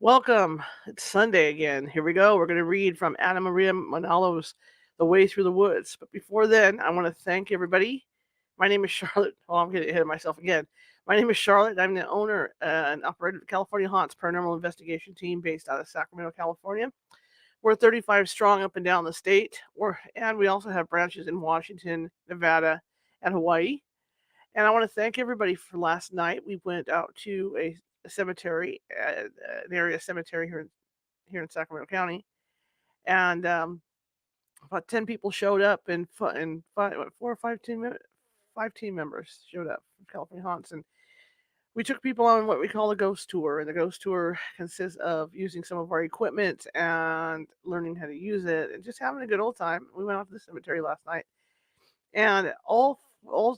Welcome. It's Sunday again. Here we go. We're going to read from Anna Maria Manalo's The Way Through the Woods. But before then, I want to thank everybody. My name is Charlotte. Oh, I'm getting ahead of myself again. My name is Charlotte. I'm the owner and operator of California Haunts Paranormal Investigation Team based out of Sacramento, California. We're 35 strong up and down the state. And we also have branches in Washington, Nevada, and Hawaii. And I want to thank everybody for last night. We went out to a cemetery, an area cemetery here in Sacramento County, and about 10 people showed up, and four or five team members showed up from California Haunts, and we took people on what we call a ghost tour. And the ghost tour consists of using some of our equipment and learning how to use it, and just having a good old time. We went out to the cemetery last night, and all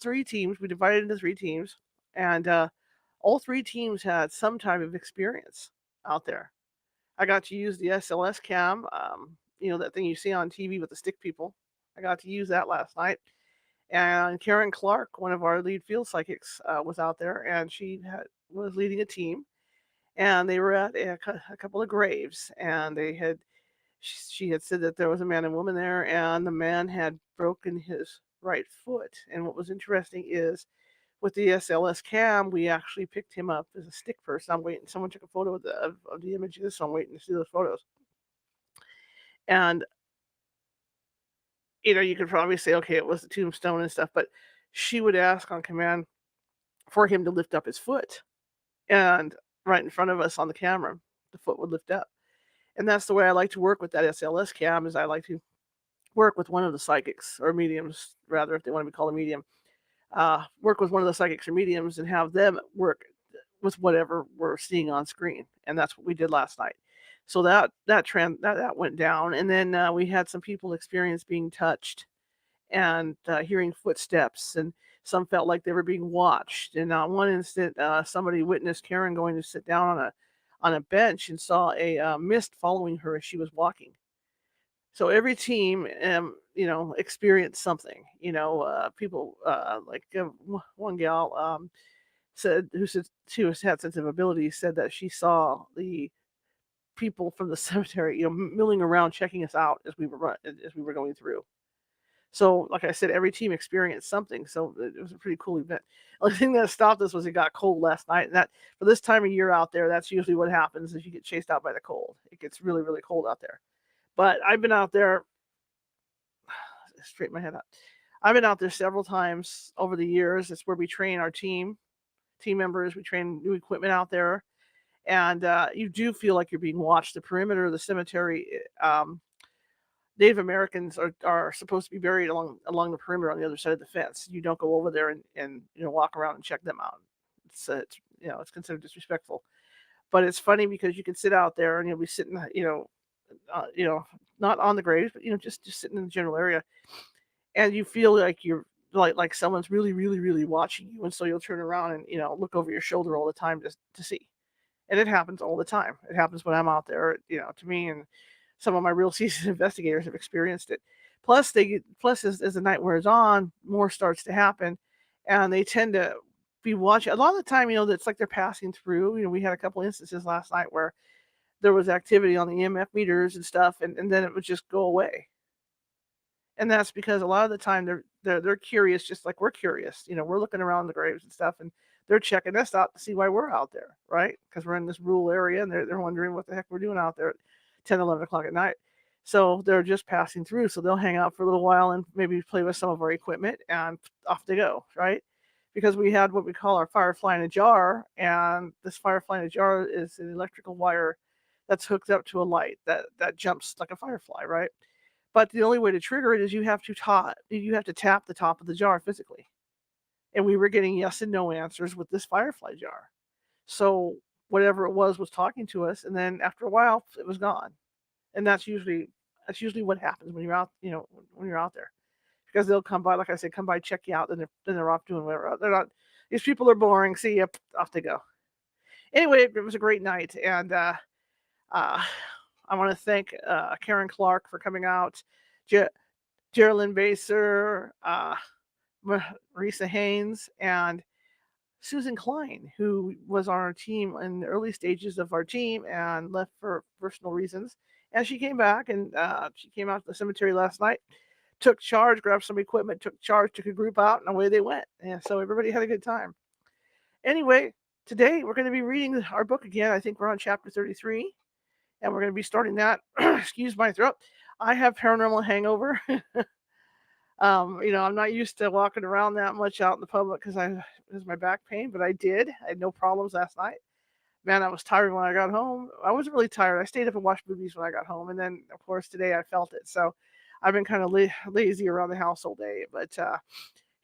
three teams, we divided into three teams, and all three teams had some type of experience out there. I got to use the SLS cam, that thing you see on TV with the stick people. I got to use that last night. And Karen Clark, one of our lead field psychics, was out there, and was leading a team. And they were at a couple of graves, and she had said that there was a man and woman there, and the man had broken his right foot. And what was interesting is with the SLS cam, we actually picked him up as a stick person. I'm waiting. Someone took a photo of the images, so I'm waiting to see those photos. And you could probably say, okay, it was the tombstone and stuff, but she would ask on command for him to lift up his foot, and right in front of us on the camera, the foot would lift up. And that's the way I like to work with that SLS cam. Is I like to work with one of the psychics or mediums, rather, if they want to be called a medium. Work with one of the psychics or mediums and have them work with whatever we're seeing on screen, and that's what we did last night. So that went down, and then we had some people experience being touched and hearing footsteps, and some felt like they were being watched. And one instant, somebody witnessed Karen going to sit down on a bench and saw a mist following her as she was walking. So every team, experienced something. People like one gal said she had sensitive abilities, said that she saw the people from the cemetery, milling around checking us out as we were going through. So, like I said, every team experienced something. So it was a pretty cool event. The only thing that stopped us was it got cold last night, and that for this time of year out there, that's usually what happens is you get chased out by the cold. It gets really, really cold out there. But I've been out there, straighten my head up. I've been out there several times over the years. It's where we train our team members. We train new equipment out there, and you do feel like you're being watched. The perimeter of the cemetery, Native Americans are supposed to be buried along the perimeter on the other side of the fence. You don't go over there and walk around and check them out. It's considered disrespectful. But it's funny because you can sit out there and you'll be sitting, uh, you know, not on the graves, but just sitting in the general area, and you feel like you're like someone's really, really, really watching you, and so you'll turn around and look over your shoulder all the time to see. And it happens all the time. It happens when I'm out there, to me, and some of my real seasoned investigators have experienced it. Plus as the night wears on, more starts to happen, and they tend to be watching. A lot of the time, it's like they're passing through. We had a couple instances last night where there was activity on the EMF meters and stuff, and then it would just go away. And that's because a lot of the time they're curious, just like we're curious. We're looking around the graves and stuff, and they're checking us out to see why we're out there, right? Because we're in this rural area, and they're wondering what the heck we're doing out there at 10, 11 o'clock at night. So they're just passing through. So they'll hang out for a little while and maybe play with some of our equipment, and off they go, right? Because we had what we call our firefly in a jar, and this firefly in a jar is an electrical wire that's hooked up to a light that jumps like a firefly, right? But the only way to trigger it is you have to tap the top of the jar physically. And we were getting yes and no answers with this firefly jar. So whatever it was talking to us, and then after a while it was gone. And that's usually what happens when you're out, when you're out there. Because they'll come by, like I said, come by, check you out, then they're off doing whatever. They're not These people are boring. See ya, off they go. Anyway, it was a great night, and uh I want to thank Karen Clark for coming out, Je- Geraldine Baser, Marisa Haynes, and Susan Klein, who was on our team in the early stages of our team and left for personal reasons. And she came back and she came out to the cemetery last night, took charge, grabbed some equipment, took charge, took a group out, and away they went. And so everybody had a good time. Anyway, today we're going to be reading our book again. I think we're on chapter 33, and we're going to be starting that. Excuse my throat. I have paranormal hangover. I'm not used to walking around that much out in the public because my back pain, but I did. I had no problems last night. Man, I was tired when I got home. I wasn't really tired. I stayed up and watched movies when I got home, and then of course today I felt it. So I've been kind of lazy around the house all day. But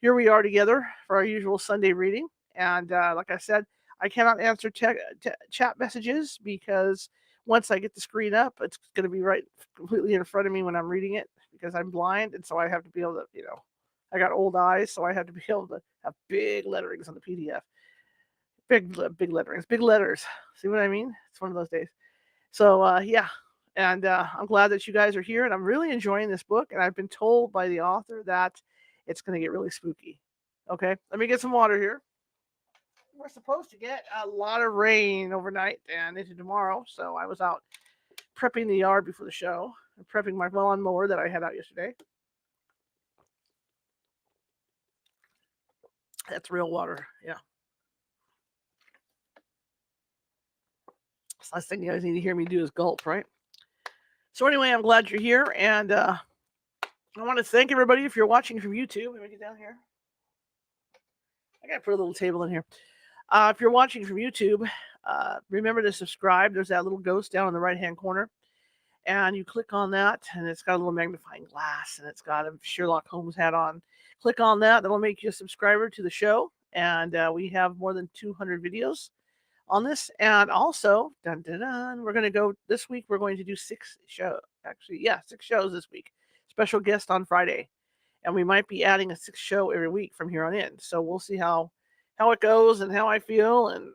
here we are together for our usual Sunday reading. And like I said, I cannot answer chat messages because once I get the screen up, it's going to be right completely in front of me when I'm reading it because I'm blind. And so I have to be able to, I got old eyes, so I have to be able to have big letterings on the PDF. Big letterings, big letters. See what I mean? It's one of those days. So, yeah. And I'm glad that you guys are here. And I'm really enjoying this book. And I've been told by the author that it's going to get really spooky. Okay. Let me get some water here. We're supposed to get a lot of rain overnight and into tomorrow. So I was out prepping the yard before the show, and prepping my lawnmower that I had out yesterday. That's real water. Yeah. The last thing you guys need to hear me do is gulp, right? So anyway, I'm glad you're here. And I want to thank everybody if you're watching from YouTube. Let me get down here. I got to put a little table in here. If you're watching from YouTube, remember to subscribe. There's that little ghost down in the right-hand corner. And you click on that, and it's got a little magnifying glass, and it's got a Sherlock Holmes hat on. Click on that. That'll make you a subscriber to the show. And we have more than 200 videos on this. And also, dun, dun, dun, we're going to go this week. We're going to do 6 shows. Actually, yeah, 6 shows this week. Special guest on Friday. And we might be adding a 6th show every week from here on in. So we'll see how it goes and how I feel, and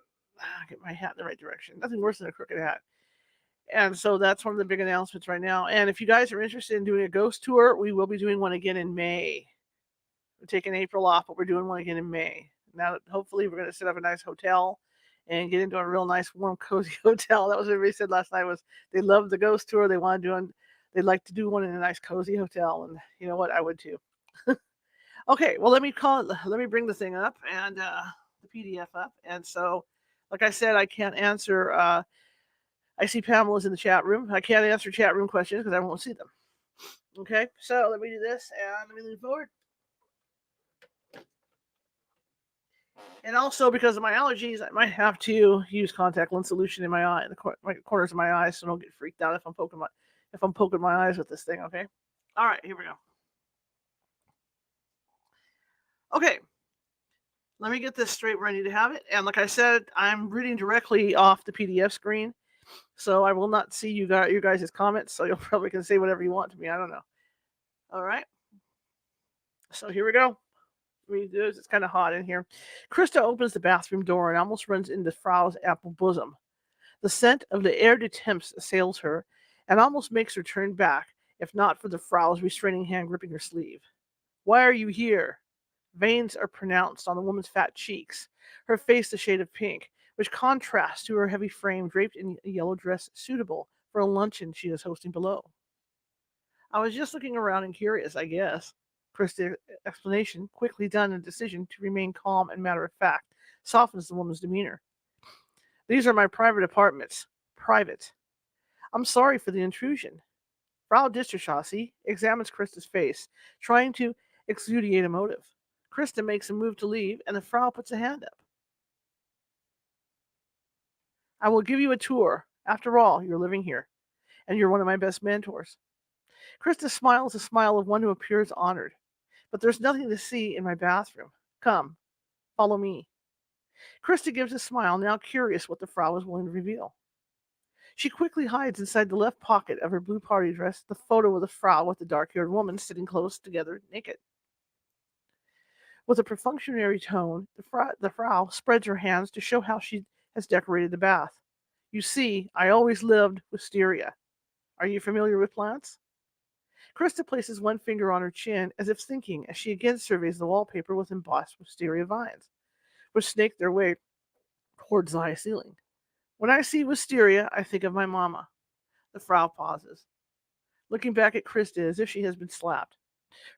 get my hat in the right direction. Nothing worse than a crooked hat. And so that's one of the big announcements right now. And if you guys are interested in doing a ghost tour, we will be doing one again in May. We're taking April off, but we're doing one again in May. Now, hopefully, we're going to set up a nice hotel and get into a real nice, warm, cozy hotel. That was what everybody said last night was they loved the ghost tour. They want to do one. They'd like to do one in a nice, cozy hotel. And you know what? I would too. Okay, well, let me bring the thing up and the PDF up. And so, like I said, I can't answer. I see Pamela's in the chat room. I can't answer chat room questions because I won't see them. Okay, so let me do this and let me lean forward. And also, because of my allergies, I might have to use contact lens solution in my eye, in the corners of my eyes, so don't get freaked out if I'm poking my eyes with this thing. Okay. All right, here we go. Okay. Let me get this straight where I need to have it. And like I said, I'm reading directly off the PDF screen, so I will not see you guys' comments. So you'll probably can say whatever you want to me. I don't know. All right. So here we go. It's kind of hot in here. Krista opens the bathroom door and almost runs into Frau's ample bosom. The scent of the air de temps assails her and almost makes her turn back, if not for the Frau's restraining hand gripping her sleeve. Why are you here? Veins are pronounced on the woman's fat cheeks, her face a shade of pink, which contrasts to her heavy frame draped in a yellow dress suitable for a luncheon she is hosting below. I was just looking around and curious, I guess. Krista's explanation, quickly done in a decision to remain calm and matter of fact, softens the woman's demeanor. These are my private apartments. Private. I'm sorry for the intrusion. Frau Disterschassi examines Krista's face, trying to exudate a motive. Krista makes a move to leave, and the Frau puts a hand up. I will give you a tour. After all, you're living here, and you're one of my best mentors. Krista smiles a smile of one who appears honored. But there's nothing to see in my bathroom. Come, follow me. Krista gives a smile, now curious what the Frau is willing to reveal. She quickly hides inside the left pocket of her blue party dress the photo of the Frau with the dark-haired woman sitting close together, naked. With a perfunctory tone, the Frau spreads her hands to show how she has decorated the bath. You see, I always lived wisteria. Are you familiar with plants? Krista places one finger on her chin as if thinking as she again surveys the wallpaper with embossed wisteria vines. which snake their way towards the high ceiling. When I see wisteria, I think of my mama. The Frau pauses, looking back at Krista as if she has been slapped.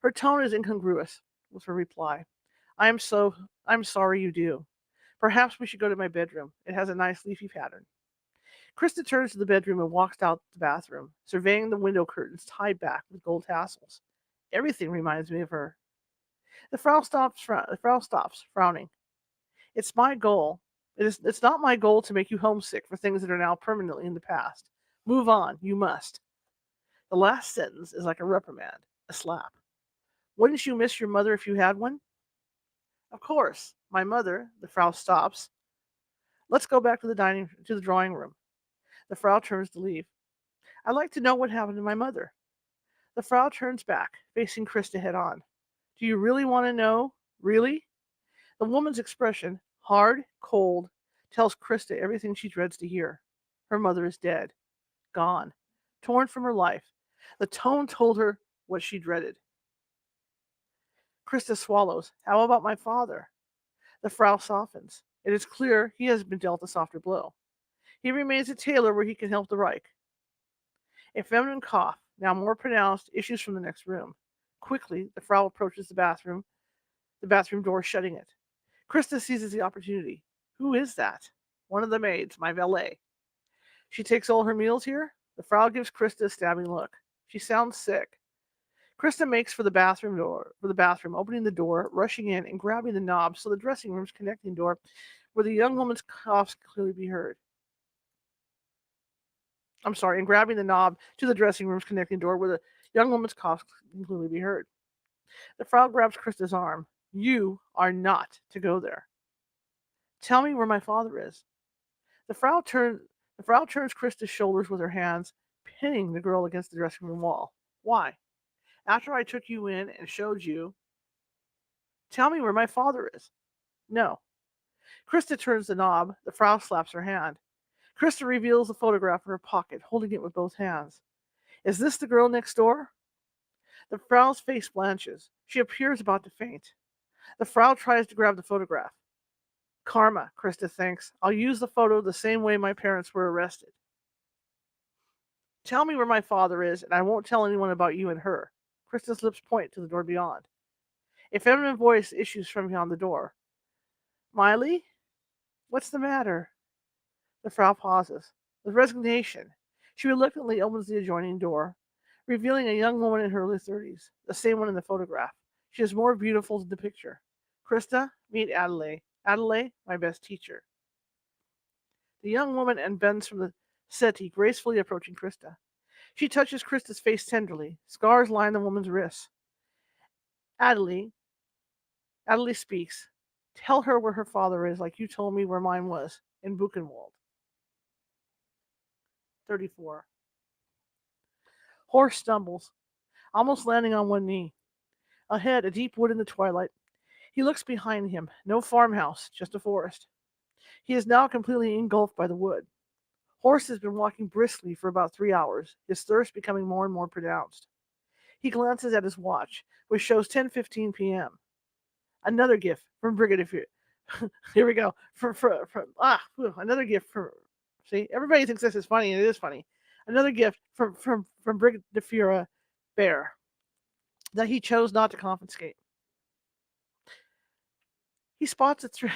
Her tone is incongruous with her reply. I'm sorry you do. Perhaps we should go to my bedroom. It has a nice leafy pattern. Krista turns to the bedroom and walks out the bathroom, surveying the window curtains tied back with gold tassels. Everything reminds me of her. The Frau stops, frowning. It's my goal. It's not my goal to make you homesick for things that are now permanently in the past. Move on, you must. The last sentence is like a reprimand, a slap. Wouldn't you miss your mother if you had one? Of course. My mother, the Frau stops. Let's go back to the drawing room. The Frau turns to leave. I'd like to know what happened to my mother. The Frau turns back, facing Krista head on. Do you really want to know? Really? The woman's expression, hard, cold, tells Krista everything she dreads to hear. Her mother is dead, gone, torn from her life. The tone told her what she dreaded. Krista swallows. How about my father? The Frau softens. It is clear he has been dealt a softer blow. He remains a tailor where he can help the Reich. A feminine cough, now more pronounced, issues from the next room. Quickly, the Frau approaches the bathroom door shutting it. Krista seizes the opportunity. Who is that? One of the maids, my valet. She takes all her meals here? The Frau gives Krista a stabbing look. She sounds sick. Krista makes for the bathroom, opening the door, rushing in, and grabbing the knob so the dressing room's connecting door, where the young woman's coughs can clearly be heard. And grabbing the knob to the dressing room's connecting door, where the young woman's coughs can clearly be heard. The Frau grabs Krista's arm. You are not to go there. Tell me where my father is. The Frau turns Krista's shoulders with her hands, pinning the girl against the dressing room wall. Why? After I took you in and showed you, tell me where my father is. No. Krista turns the knob. The Frau slaps her hand. Krista reveals the photograph in her pocket, holding it with both hands. Is this the girl next door? The Frau's face blanches. She appears about to faint. The Frau tries to grab the photograph. Karma, Krista thinks. I'll use the photo the same way my parents were arrested. Tell me where my father is, and I won't tell anyone about you and her. Krista's lips point to the door beyond. A feminine voice issues from beyond the door. Miley? What's the matter? The Frau pauses. With resignation, she reluctantly opens the adjoining door, revealing a young woman in her early 30s, the same one in the photograph. She is more beautiful than the picture. Krista, meet Adelaide. Adelaide, my best teacher. The young woman unbends from the settee, gracefully approaching Krista. She touches Krista's face tenderly. Scars line the woman's wrists. Adelaide speaks. Tell her where her father is, like you told me where mine was, in Buchenwald. 34. Horse stumbles, almost landing on one knee. Ahead, a deep wood in the twilight. He looks behind him. No farmhouse, just a forest. He is now completely engulfed by the wood. Horse has been walking briskly for about 3 hours, his thirst becoming more and more pronounced. He glances at his watch, which shows 10:15 p.m. Another gift from Brigadier. Here we go. Another gift from. See, everybody thinks this is funny, and it is funny. Another gift from Brigadier Bear that he chose not to confiscate. He spots a tree.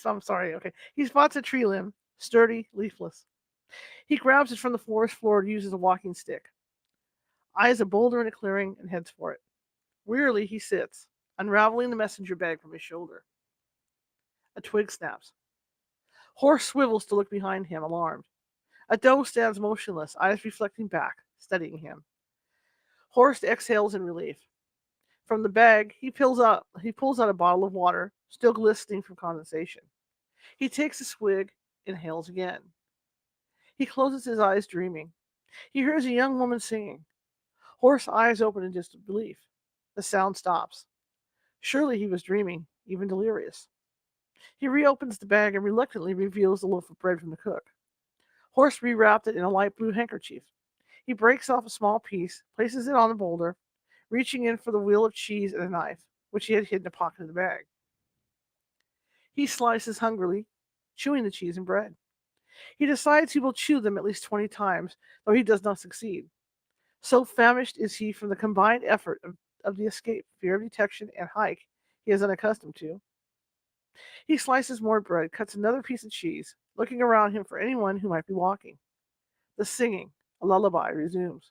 I'm sorry. Okay, he spots a tree limb, sturdy, leafless. He grabs it from the forest floor and uses a walking stick. Eyes a boulder in a clearing and heads for it. Wearily, he sits, unraveling the messenger bag from his shoulder. A twig snaps. Horse swivels to look behind him, alarmed. A doe stands motionless, eyes reflecting back, studying him. Horse exhales in relief. From the bag, he pulls out a bottle of water, still glistening from condensation. He takes a swig, inhales again. He closes his eyes, dreaming. He hears a young woman singing. Horse eyes open in disbelief. The sound stops. Surely he was dreaming, even delirious. He reopens the bag and reluctantly reveals the loaf of bread from the cook. Horse rewrapped it in a light blue handkerchief. He breaks off a small piece, places it on the boulder, reaching in for the wheel of cheese and a knife, which he had hidden in the pocket of the bag. He slices hungrily, chewing the cheese and bread. He decides he will chew them at least 20 times, though he does not succeed. So famished is he from the combined effort of the escape, fear of detection, and hike he is unaccustomed to. He slices more bread, cuts another piece of cheese, looking around him for anyone who might be walking. The singing, a lullaby, resumes.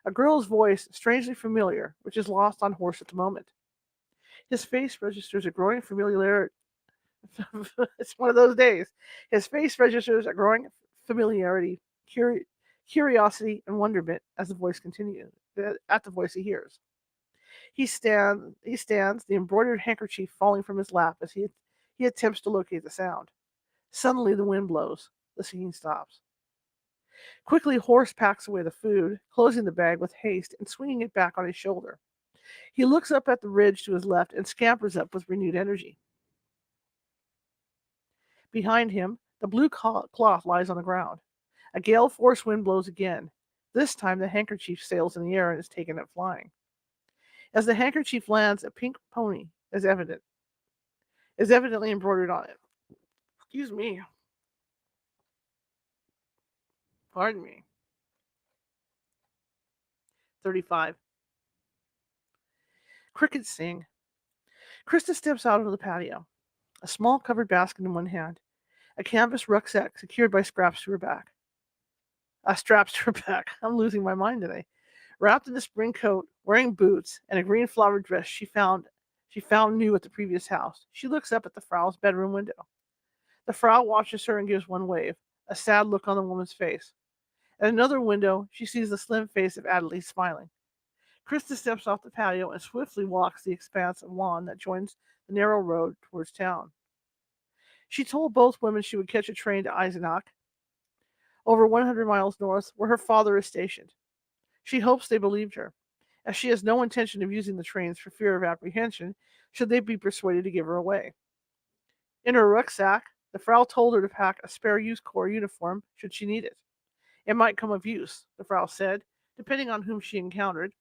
A girl's voice, strangely familiar, which is lost on Horse at the moment. His face registers a growing familiarity. It's one of those days. His face registers a growing familiarity, curiosity, and wonderment as the voice continues. At the voice he hears, he stands, the embroidered handkerchief falling from his lap as he attempts to locate the sound. Suddenly, the wind blows. The singing stops. Quickly, Horse packs away the food, closing the bag with haste and swinging it back on his shoulder. He looks up at the ridge to his left and scampers up with renewed energy. Behind him, the blue cloth lies on the ground. A gale force wind blows again. This time the handkerchief sails in the air and is taken up flying. As the handkerchief lands, a pink pony is evidently embroidered on it. Excuse me. Pardon me. 35. Crickets sing. Krista steps out onto the patio, a small covered basket in one hand, a canvas rucksack secured by straps to her back. Straps to her back. I'm losing my mind today. Wrapped in a spring coat, wearing boots, and a green flowered dress she found new at the previous house, she looks up at the Frau's bedroom window. The Frau watches her and gives one wave, a sad look on the woman's face. At another window, she sees the slim face of Adelie smiling. Krista steps off the patio and swiftly walks the expanse of lawn that joins the narrow road towards town. She told both women she would catch a train to Eisenach, over 100 miles north, where her father is stationed. She hopes they believed her, as she has no intention of using the trains for fear of apprehension should they be persuaded to give her away. In her rucksack, the Frau told her to pack a spare youth corps uniform should she need it. It might come of use, the Frau said, depending on whom she encountered.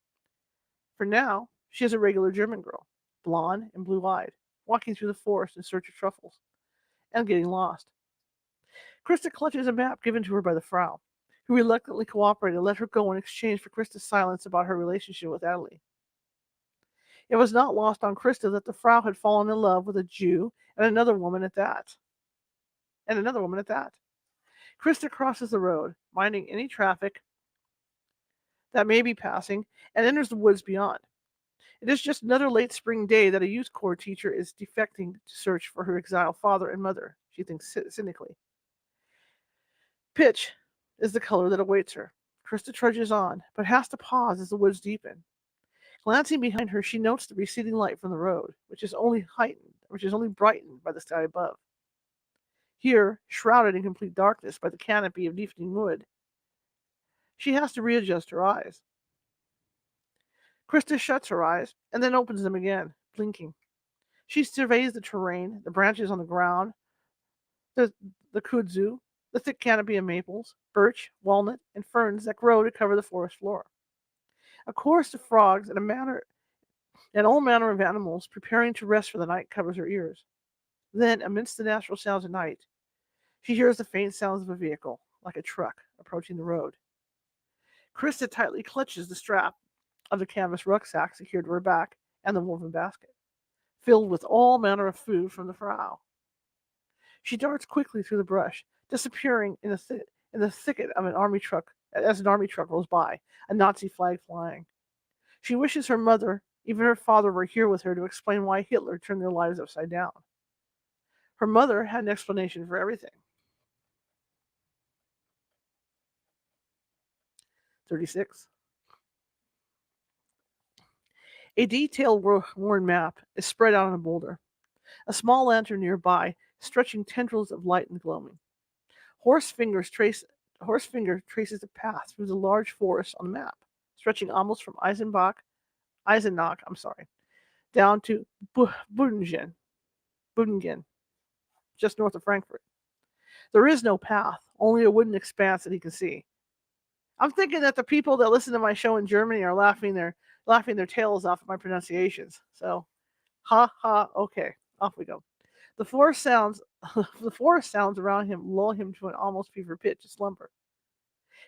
For now, she is a regular German girl, blonde and blue-eyed, walking through the forest in search of truffles, and getting lost. Krista clutches a map given to her by the Frau, who reluctantly cooperated and let her go in exchange for Krista's silence about her relationship with Adelie. It was not lost on Krista that the Frau had fallen in love with a Jew and another woman at that. Krista crosses the road, minding any traffic that may be passing, and enters the woods beyond. It is just another late spring day that a youth corps teacher is defecting to search for her exiled father and mother, she thinks cynically. Pitch is the color that awaits her. Krista trudges on, but has to pause as the woods deepen. Glancing behind her, she notes the receding light from the road, which is only brightened by the sky above. Here, shrouded in complete darkness by the canopy of deepening wood, she has to readjust her eyes. Krista shuts her eyes and then opens them again, blinking. She surveys the terrain, the branches on the ground, the kudzu, the thick canopy of maples, birch, walnut, and ferns that grow to cover the forest floor. A chorus of frogs and all manner of animals preparing to rest for the night covers her ears. Then, amidst the natural sounds of night, she hears the faint sounds of a vehicle, like a truck, approaching the road. Krista tightly clutches the strap of the canvas rucksack secured to her back and the woven basket, filled with all manner of food from the Frau. She darts quickly through the brush, disappearing in the thicket of an army truck as an army truck rolls by, a Nazi flag flying. She wishes her mother, even her father, were here with her to explain why Hitler turned their lives upside down. Her mother had an explanation for everything. 36. A detailed worn map is spread out on a boulder, a small lantern nearby, stretching tendrils of light and glowing. Horse finger traces the path through the large forest on the map, stretching almost from Eisenach, down to Budingen, just north of Frankfurt. There is no path, only a wooden expanse that he can see. I'm thinking that the people that listen to my show in Germany are laughing their tails off at my pronunciations. So, okay, off we go. The forest sounds the forest sounds around him lull him to an almost fever pitch of slumber.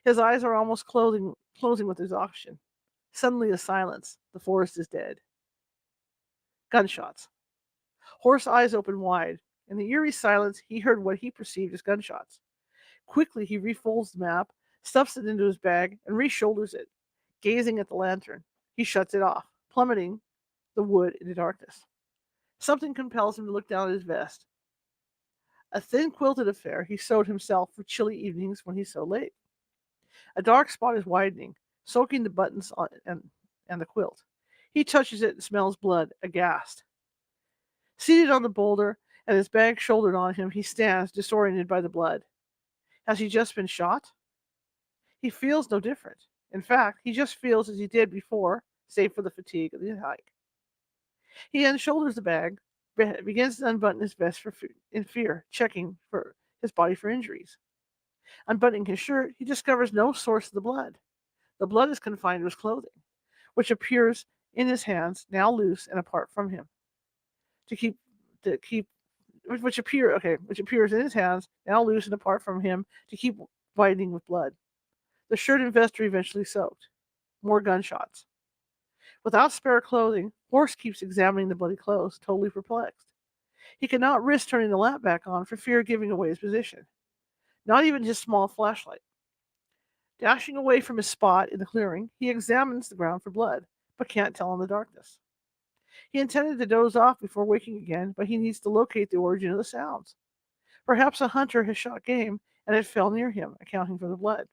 His eyes are almost closing with exhaustion. Suddenly a silence. The forest is dead. Gunshots. Horst's eyes open wide. In the eerie silence, he heard what he perceived as gunshots. Quickly, he refolds the map, stuffs it into his bag, and reshoulders it, gazing at the lantern. He shuts it off, plummeting the wood into darkness. Something compels him to look down at his vest. A thin quilted affair he sewed himself for chilly evenings when he's so late. A dark spot is widening, soaking the buttons and the quilt. He touches it and smells blood, aghast. Seated on the boulder and his bag shouldered on him, he stands, disoriented by the blood. Has he just been shot? He feels no different. In fact, he just feels as he did before, save for the fatigue of the hike. He unshoulders the bag, begins to unbutton his vest in fear, checking for his body for injuries. Unbuttoning his shirt, he discovers no source of the blood. The blood is confined to his clothing, which appears in his hands, now loose and apart from him. Which appears in his hands, now loose and apart from him, to keep widening with blood. The shirt and vest are eventually soaked. More gunshots. Without spare clothing, Horst keeps examining the bloody clothes, totally perplexed. He cannot risk turning the lamp back on for fear of giving away his position. Not even his small flashlight. Dashing away from his spot in the clearing, he examines the ground for blood, but can't tell in the darkness. He intended to doze off before waking again, but he needs to locate the origin of the sounds. Perhaps a hunter has shot game and it fell near him, accounting for the blood.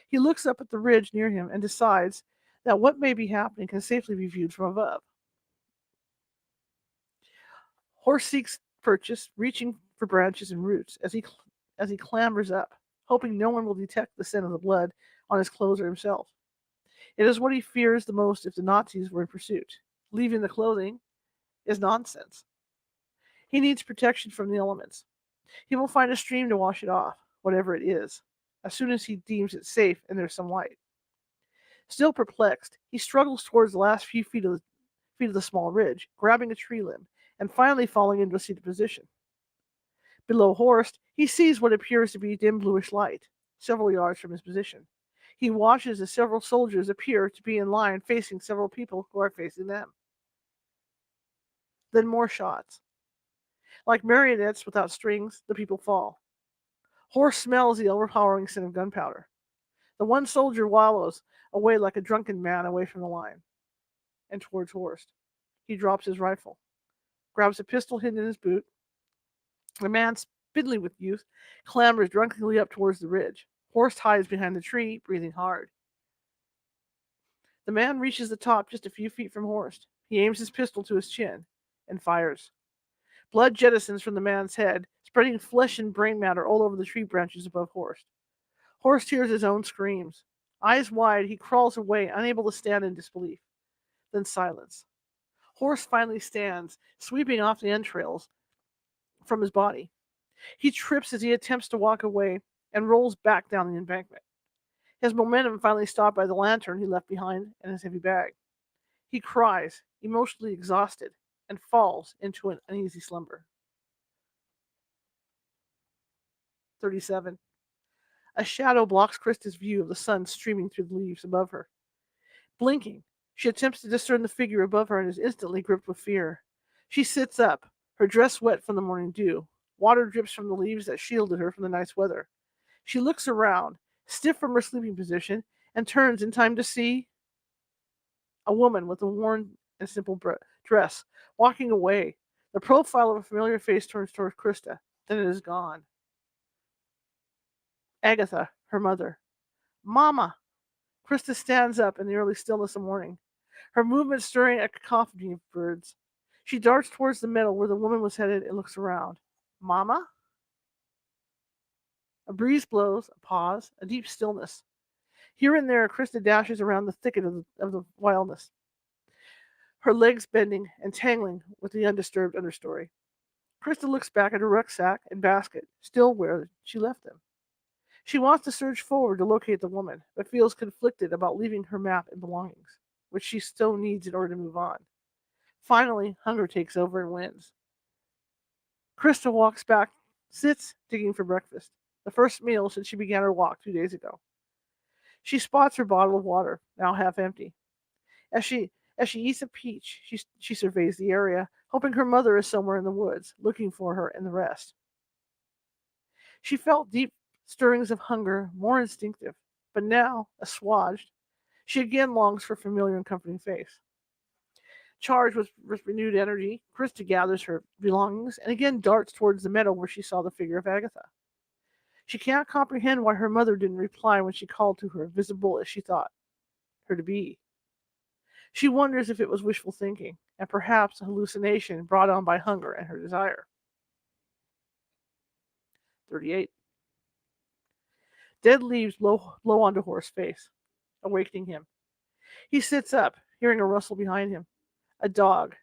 He looks up at the ridge near him and decides that what may be happening can safely be viewed from above. Horst seeks purchase, reaching for branches and roots as he clambers up, hoping no one will detect the scent of the blood on his clothes or himself. It is what he fears the most if the Nazis were in pursuit. Leaving the clothing is nonsense. He needs protection from the elements. He will find a stream to wash it off, whatever it is, as soon as he deems it safe and there's some light. Still perplexed, he struggles towards the last few feet of the small ridge, grabbing a tree limb, and finally falling into a seated position. Below Horst, he sees what appears to be dim bluish light, several yards from his position. He watches as several soldiers appear to be in line facing several people who are facing them. Then more shots. Like marionettes without strings, the people fall. Horst smells the overpowering scent of gunpowder. The one soldier wallows away like a drunken man away from the line and towards Horst. He drops his rifle, grabs a pistol hidden in his boot. The man, spindly with youth, clambers drunkenly up towards the ridge. Horst hides behind the tree, breathing hard. The man reaches the top just a few feet from Horst. He aims his pistol to his chin and fires. Blood jettisons from the man's head, spreading flesh and brain matter all over the tree branches above Horst. Horst hears his own screams. Eyes wide, he crawls away, unable to stand in disbelief. Then silence. Horst finally stands, sweeping off the entrails from his body. He trips as he attempts to walk away and rolls back down the embankment. His momentum finally stopped by the lantern he left behind and his heavy bag. He cries, emotionally exhausted, and falls into an uneasy slumber. 37. A shadow blocks Krista's view of the sun streaming through the leaves above her. Blinking, she attempts to discern the figure above her and is instantly gripped with fear. She sits up, her dress wet from the morning dew. Water drips from the leaves that shielded her from the night's weather. She looks around, stiff from her sleeping position, and turns in time to see a woman with a worn and simple dress walking away. The profile of a familiar face turns towards Krista. Then it is gone. Agatha, her mother. Mama! Krista stands up in the early stillness of morning, her movement stirring a cacophony of birds. She darts towards the meadow where the woman was headed and looks around. Mama? A breeze blows, a pause, a deep stillness. Here and there, Krista dashes around the thicket of the wildness, her legs bending and tangling with the undisturbed understory. Krista looks back at her rucksack and basket, still where she left them. She wants to surge forward to locate the woman, but feels conflicted about leaving her map and belongings, which she still needs in order to move on. Finally, hunger takes over and wins. Krista walks back, sits, digging for breakfast. The first meal since she began her walk 2 days ago. She spots her bottle of water, now half empty. As she as she eats a peach, she surveys the area, hoping her mother is somewhere in the woods, looking for her and the rest. She felt deep stirrings of hunger, more instinctive, but now, assuaged, she again longs for a familiar and comforting face. Charged with renewed energy, Krista gathers her belongings and again darts towards the meadow where she saw the figure of Agatha. She cannot comprehend why her mother didn't reply when she called to her, visible as she thought her to be. She wonders if it was wishful thinking, and perhaps a hallucination brought on by hunger and her desire. 38. Dead leaves blow onto Horse's face, awakening him. He sits up, hearing a rustle behind him. A dog.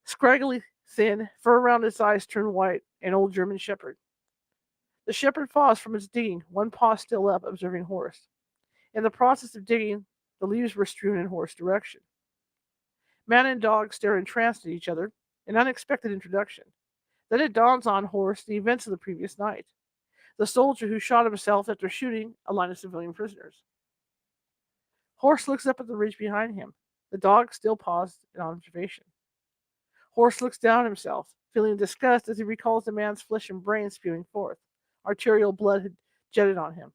Scraggly, thin, fur around its eyes turned white, an old German shepherd. The shepherd paused from its digging, one paw still up, observing Horse. In the process of digging, the leaves were strewn in Horse's direction. Man and dog stare entranced at each other, an unexpected introduction. Then it dawns on Horse the events of the previous night. The soldier who shot himself after shooting a line of civilian prisoners. Horse looks up at the ridge behind him. The dog still paused in observation. Horse looks down himself, feeling disgust as he recalls the man's flesh and brain spewing forth. Arterial blood had jetted on him.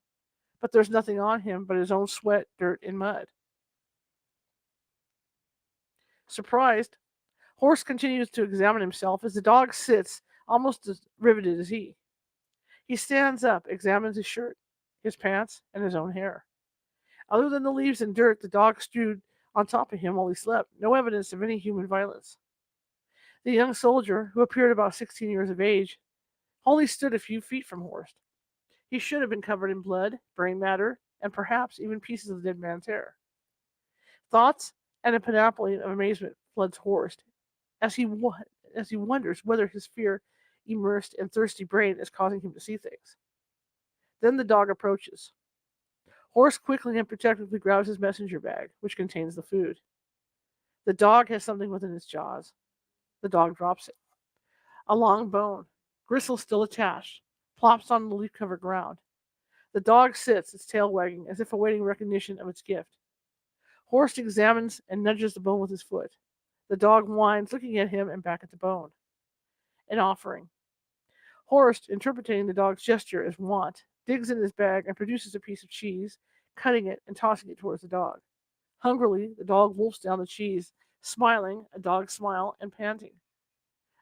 But there's nothing on him but his own sweat, dirt, and mud. Surprised, Horse continues to examine himself as the dog sits almost as riveted as he. He stands up, examines his shirt, his pants, and his own hair. Other than the leaves and dirt the dog strewed on top of him while he slept, no evidence of any human violence. The young soldier, who appeared about 16 years of age, only stood a few feet from Horst. He should have been covered in blood, brain matter, and perhaps even pieces of the dead man's hair. Thoughts and a panoply of amazement floods Horst as he wonders whether his fear-immersed and thirsty brain is causing him to see things. Then the dog approaches. Horst quickly and protectively grabs his messenger bag, which contains the food. The dog has something within its jaws. The dog drops it. A long bone, gristle still attached, plops on the leaf-covered ground. The dog sits, its tail wagging, as if awaiting recognition of its gift. Horst examines and nudges the bone with his foot. The dog whines, looking at him and back at the bone. An offering. Horst, interpreting the dog's gesture as want, digs in his bag and produces a piece of cheese, cutting it and tossing it towards the dog. Hungrily, the dog wolfs down the cheese, smiling, a dog smile, and panting.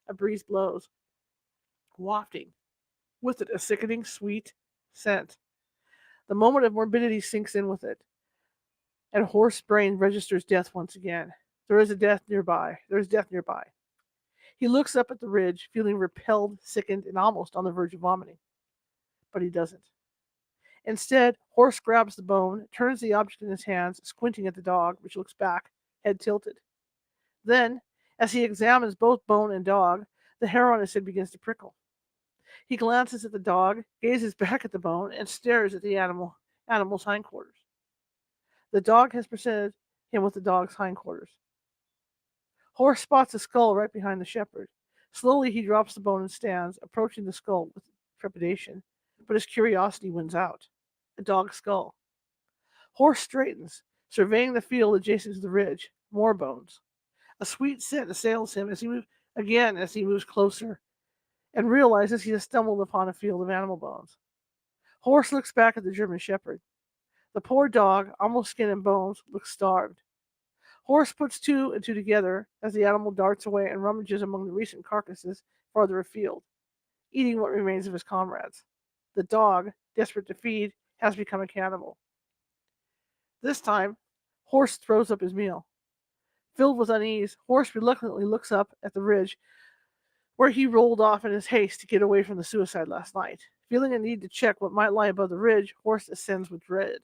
A breeze blows, wafting with it a sickening, sweet scent. The moment of morbidity sinks in with it, and Horst's brain registers death once again. There is death nearby. He looks up at the ridge, feeling repelled, sickened, and almost on the verge of vomiting. But he doesn't. Instead, Horst grabs the bone, turns the object in his hands, squinting at the dog, which looks back, head tilted. Then, as he examines both bone and dog, the hair on his head begins to prickle. He glances at the dog, gazes back at the bone, and stares at the animal's hindquarters. The dog has presented him with the dog's hindquarters. Horst spots a skull right behind the shepherd. Slowly he drops the bone and stands, approaching the skull with trepidation, but his curiosity wins out. A dog's skull. Horst straightens, surveying the field adjacent to the ridge. More bones. A sweet scent assails him as he moves closer, and realizes he has stumbled upon a field of animal bones. Horst looks back at the German shepherd. The poor dog, almost skin and bones, looks starved. Horst puts two and two together as the animal darts away and rummages among the recent carcasses farther afield, eating what remains of his comrades. The dog, desperate to feed, has become a cannibal. This time, Horst throws up his meal. Filled with unease, Horst reluctantly looks up at the ridge where he rolled off in his haste to get away from the suicide last night. Feeling a need to check what might lie above the ridge, Horst ascends with dread.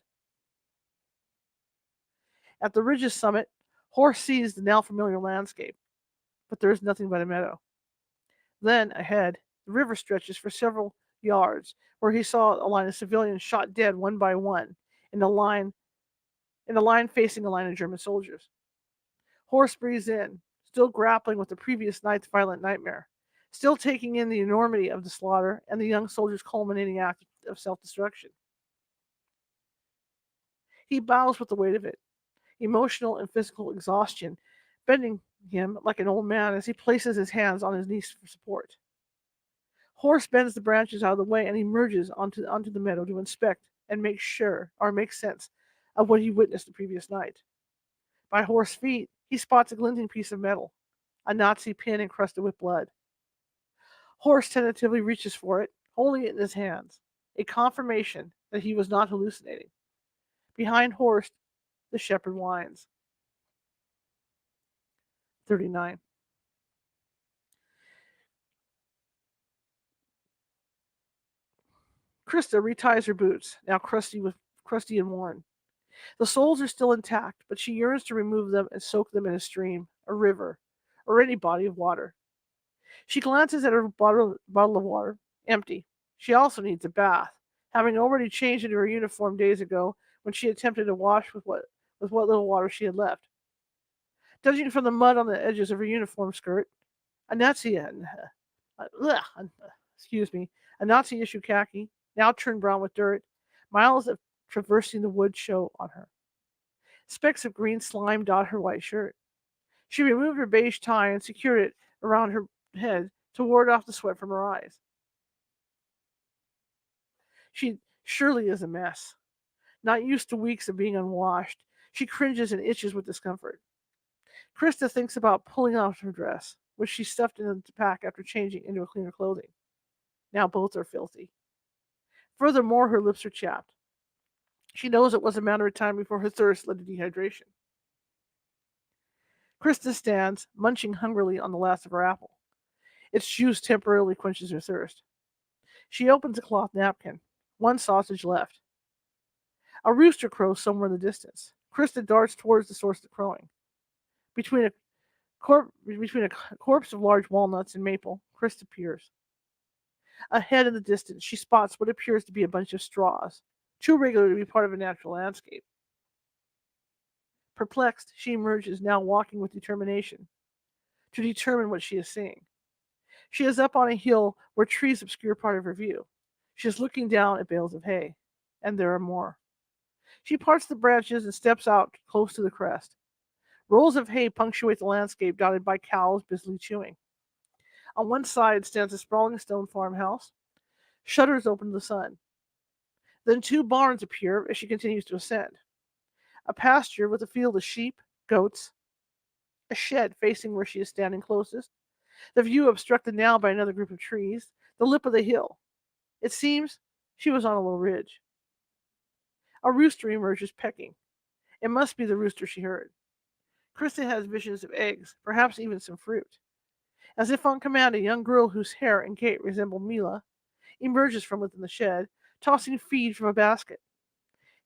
At the ridge's summit, Horst sees the now familiar landscape, but there is nothing but a meadow. Then, ahead, the river stretches for several yards, where he saw a line of civilians shot dead one by one, in a line facing a line of German soldiers. Horst breathes in, still grappling with the previous night's violent nightmare. still taking in the enormity of the slaughter and the young soldier's culminating act of self-destruction. He bows with the weight of it, emotional and physical exhaustion, bending him like an old man as he places his hands on his knees for support. Horse bends the branches out of the way and emerges onto the meadow to inspect and make sure or make sense of what he witnessed the previous night. By Horse's feet, he spots a glinting piece of metal, a Nazi pin encrusted with blood. Horse tentatively reaches for it, holding it in his hands, a confirmation that he was not hallucinating. Behind Horse, the shepherd whines. 39. Krista reties her boots, now crusty and worn. The soles are still intact, but she yearns to remove them and soak them in a stream, a river, or any body of water. She glances at her bottle of water, empty. She also needs a bath, having already changed into her uniform days ago when she attempted to wash with what little water she had left. Judging from the mud on the edges of her uniform skirt, a Nazi, excuse me, a Nazi issue khaki, now turned brown with dirt, miles of traversing the wood show on her. Specks of green slime dot her white shirt. She removed her beige tie and secured it around her head to ward off the sweat from her eyes. She surely is a mess. Not used to weeks of being unwashed, she cringes and itches with discomfort. Krista thinks about pulling off her dress, which she stuffed into the pack after changing into a cleaner clothing. Now both are filthy. Furthermore, her lips are chapped. She knows it was a matter of time before her thirst led to dehydration. Krista stands, munching hungrily on the last of her apple. Its juice temporarily quenches her thirst. She opens a cloth napkin. One sausage left. A rooster crows somewhere in the distance. Krista darts towards the source of the crowing. Between a corpse of large walnuts and maple, Krista peers. Ahead in the distance, she spots what appears to be a bunch of straws, too regular to be part of a natural landscape. Perplexed, she emerges, now walking with determination, to determine what she is seeing. She is up on a hill where trees obscure part of her view. She is looking down at bales of hay, and there are more. She parts the branches and steps out close to the crest. Rolls of hay punctuate the landscape, dotted by cows busily chewing. On one side stands a sprawling stone farmhouse. Shutters open to the sun. Then two barns appear as she continues to ascend. A pasture with a field of sheep, goats, a shed facing where she is standing closest, the view obstructed now by another group of trees, the lip of the hill. It seems she was on a low ridge. A rooster emerges pecking. It must be the rooster she heard. Krista has visions of eggs, perhaps even some fruit. As if on command, a young girl whose hair and gait resemble Mila emerges from within the shed, tossing feed from a basket.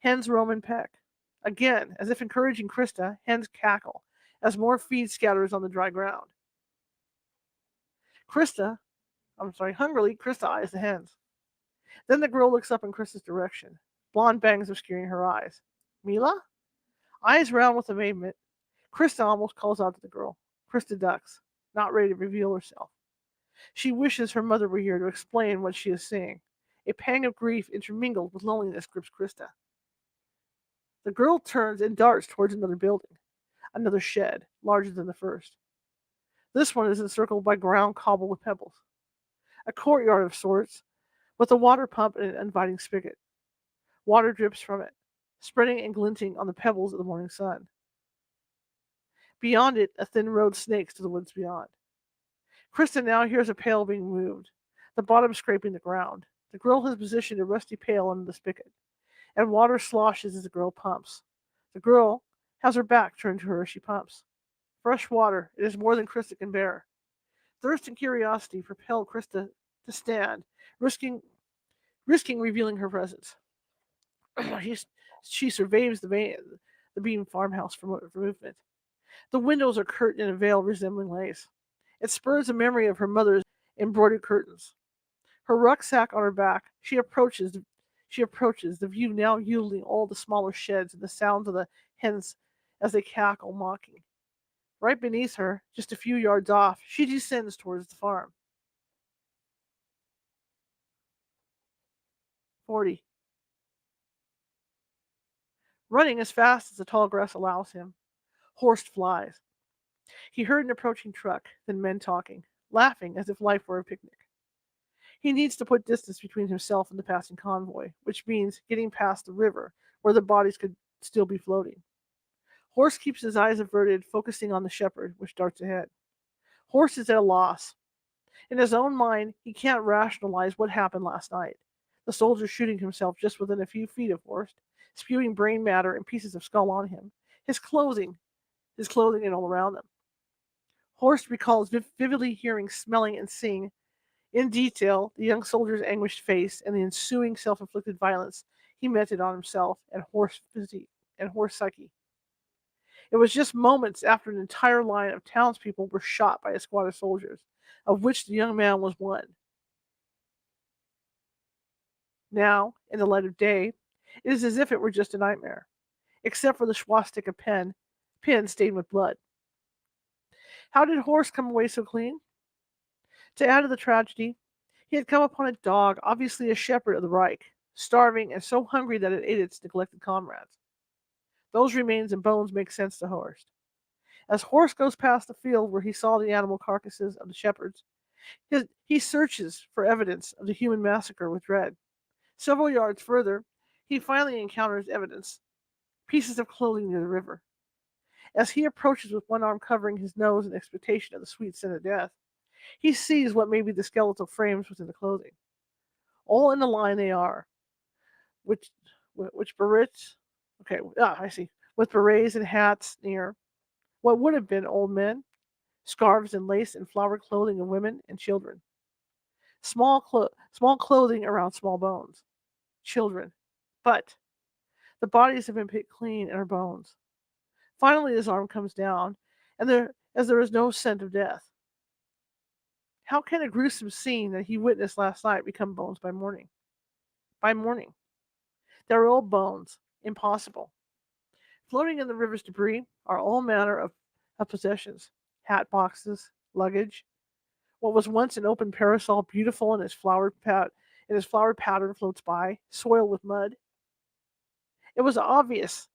Hens roam and peck. Again, as if encouraging Krista, hens cackle as more feed scatters on the dry ground. Hungrily, Krista eyes the hens. Then the girl looks up in Krista's direction. Blonde bangs obscuring her eyes. Mila? Eyes round with amazement, Krista almost calls out to the girl. Krista ducks, not ready to reveal herself. She wishes her mother were here to explain what she is seeing. A pang of grief intermingled with loneliness grips Krista. The girl turns and darts towards another building, another shed, larger than the first. This one is encircled by ground cobbled with pebbles. A courtyard of sorts, with a water pump and an inviting spigot. Water drips from it, spreading and glinting on the pebbles of the morning sun. Beyond it, a thin road snakes to the woods beyond. Krista now hears a pail being moved, the bottom scraping the ground. The girl has positioned a rusty pail under the spigot, and water sloshes as the girl pumps. The girl has her back turned to her as she pumps. Fresh water, it is more than Krista can bear. Thirst and curiosity propel Krista to stand, risking revealing her presence. She surveys the beam farmhouse for movement. The windows are curtained in a veil resembling lace. It spurs a memory of her mother's embroidered curtains. Her rucksack on her back, she approaches, the view now yielding all the smaller sheds and the sounds of the hens as they cackle, mocking. Right beneath her, just a few yards off, she descends towards the farm. 40. Running as fast as the tall grass allows him, Horst flies. He heard an approaching truck, then men talking, laughing as if life were a picnic. He needs to put distance between himself and the passing convoy, which means getting past the river, where the bodies could still be floating. Horst keeps his eyes averted, focusing on the shepherd, which darts ahead. Horst is at a loss. In his own mind, he can't rationalize what happened last night. The soldier shooting himself just within a few feet of Horst, spewing brain matter and pieces of skull on him. His clothing and all around them. Horst recalls vividly hearing, smelling, and seeing in detail the young soldier's anguished face and the ensuing self-inflicted violence he meted on himself and Horst's physique and Horst's psyche. It was just moments after an entire line of townspeople were shot by a squad of soldiers, of which the young man was one. Now, in the light of day, it is as if it were just a nightmare, except for the swastika pin stained with blood. How did Horst come away so clean? To add to the tragedy, he had come upon a dog, obviously a shepherd of the Reich, starving and so hungry that it ate its neglected comrades. Those remains and bones make sense to Horst. As Horst goes past the field where he saw the animal carcasses of the shepherds, he searches for evidence of the human massacre with dread. Several yards further, he finally encounters evidence: pieces of clothing near the river. As he approaches with one arm covering his nose in expectation of the sweet scent of death, he sees what may be the skeletal frames within the clothing. All in a line they are, which berets, I see, with berets and hats near what would have been old men, scarves and lace and flowered clothing of women and children. Small clothing around small bones. Children. But the bodies have been picked clean and are bones. Finally, his arm comes down, and there is no scent of death. How can a gruesome scene that he witnessed last night become bones by morning? By morning. They're old bones. Impossible. Floating in the river's debris are all manner of possessions: hat boxes, luggage. What was once an open parasol, beautiful in its flowered pattern, floats by, soiled with mud. It was obvious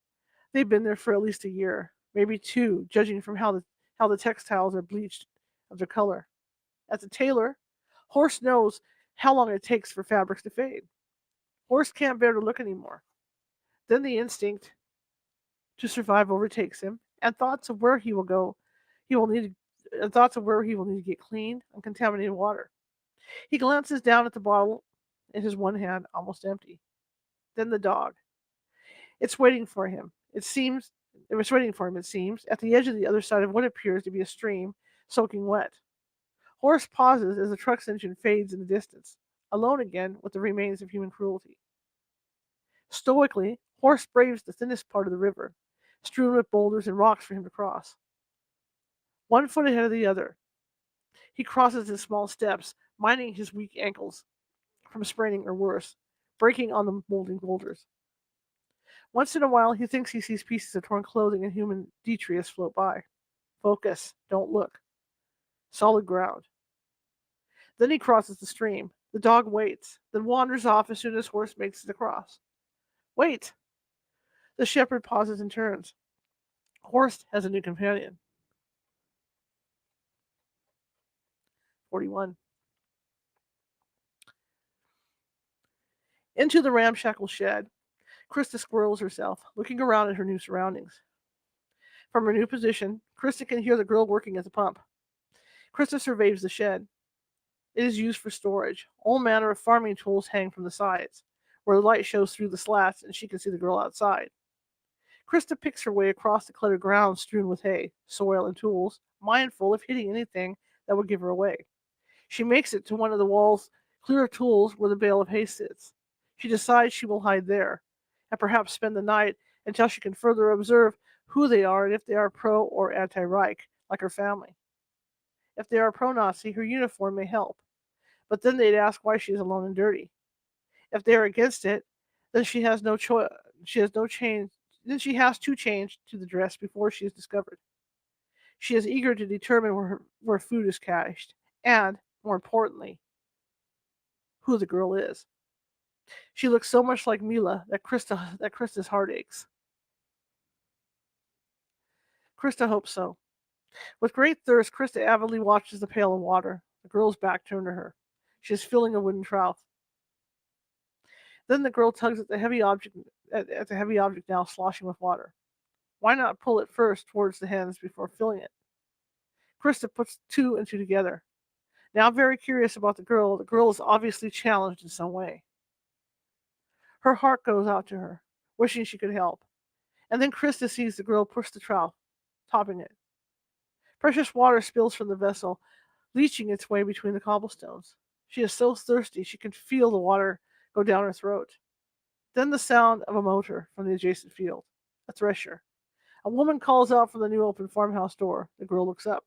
they'd been there for at least a year, maybe two, judging from how the textiles are bleached of their color. As a tailor, Horst knows how long it takes for fabrics to fade. Horst can't bear to look anymore. Then the instinct to survive overtakes him, and thoughts of where he will go, he will need thoughts of where he will need to get clean, uncontaminated water. He glances down at the bottle in his one hand, almost empty. Then the dog. It's waiting for him. It seems, at the edge of the other side of what appears to be a stream, soaking wet. Horst pauses as the truck's engine fades in the distance, alone again with the remains of human cruelty. Stoically, Horst braves the thinnest part of the river, strewn with boulders and rocks for him to cross. 1 foot ahead of the other, he crosses in small steps, minding his weak ankles from spraining or worse, breaking on the molding boulders. Once in a while, he thinks he sees pieces of torn clothing and human detritus float by. Focus. Don't look. Solid ground. Then he crosses the stream. The dog waits, then wanders off as soon as Horst makes it across. Wait! The shepherd pauses and turns. Horst has a new companion. 41. Into the ramshackle shed, Krista squirrels herself, looking around at her new surroundings. From her new position, Krista can hear the girl working at the pump. Krista surveys the shed. It is used for storage. All manner of farming tools hang from the sides, where the light shows through the slats and she can see the girl outside. Krista picks her way across the cluttered ground strewn with hay, soil, and tools, mindful of hitting anything that would give her away. She makes it to one of the walls clear of tools where the bale of hay sits. She decides she will hide there, and perhaps spend the night until she can further observe who they are and if they are pro or anti-Reich, like her family. If they are pro-Nazi, her uniform may help, but then they'd ask why she is alone and dirty. If they are against it, then she has no choice. Then she has to change to the dress before she is discovered. She is eager to determine where food is cached, and, more importantly, who the girl is. She looks so much like Mila that Krista's heart aches. Krista hopes so. With great thirst, Krista avidly watches the pail of water. The girl's back turned to her. She is filling a wooden trough. Then the girl tugs at the heavy object at the heavy object now sloshing with water. Why not pull it first towards the hens before filling it? Krista puts two and two together. Now very curious about the girl is obviously challenged in some way. Her heart goes out to her, wishing she could help. And then Krista sees the girl push the trough, topping it. Precious water spills from the vessel, leaching its way between the cobblestones. She is so thirsty she can feel the water go down her throat. Then the sound of a motor from the adjacent field. A thresher. A woman calls out from the new open farmhouse door. The girl looks up.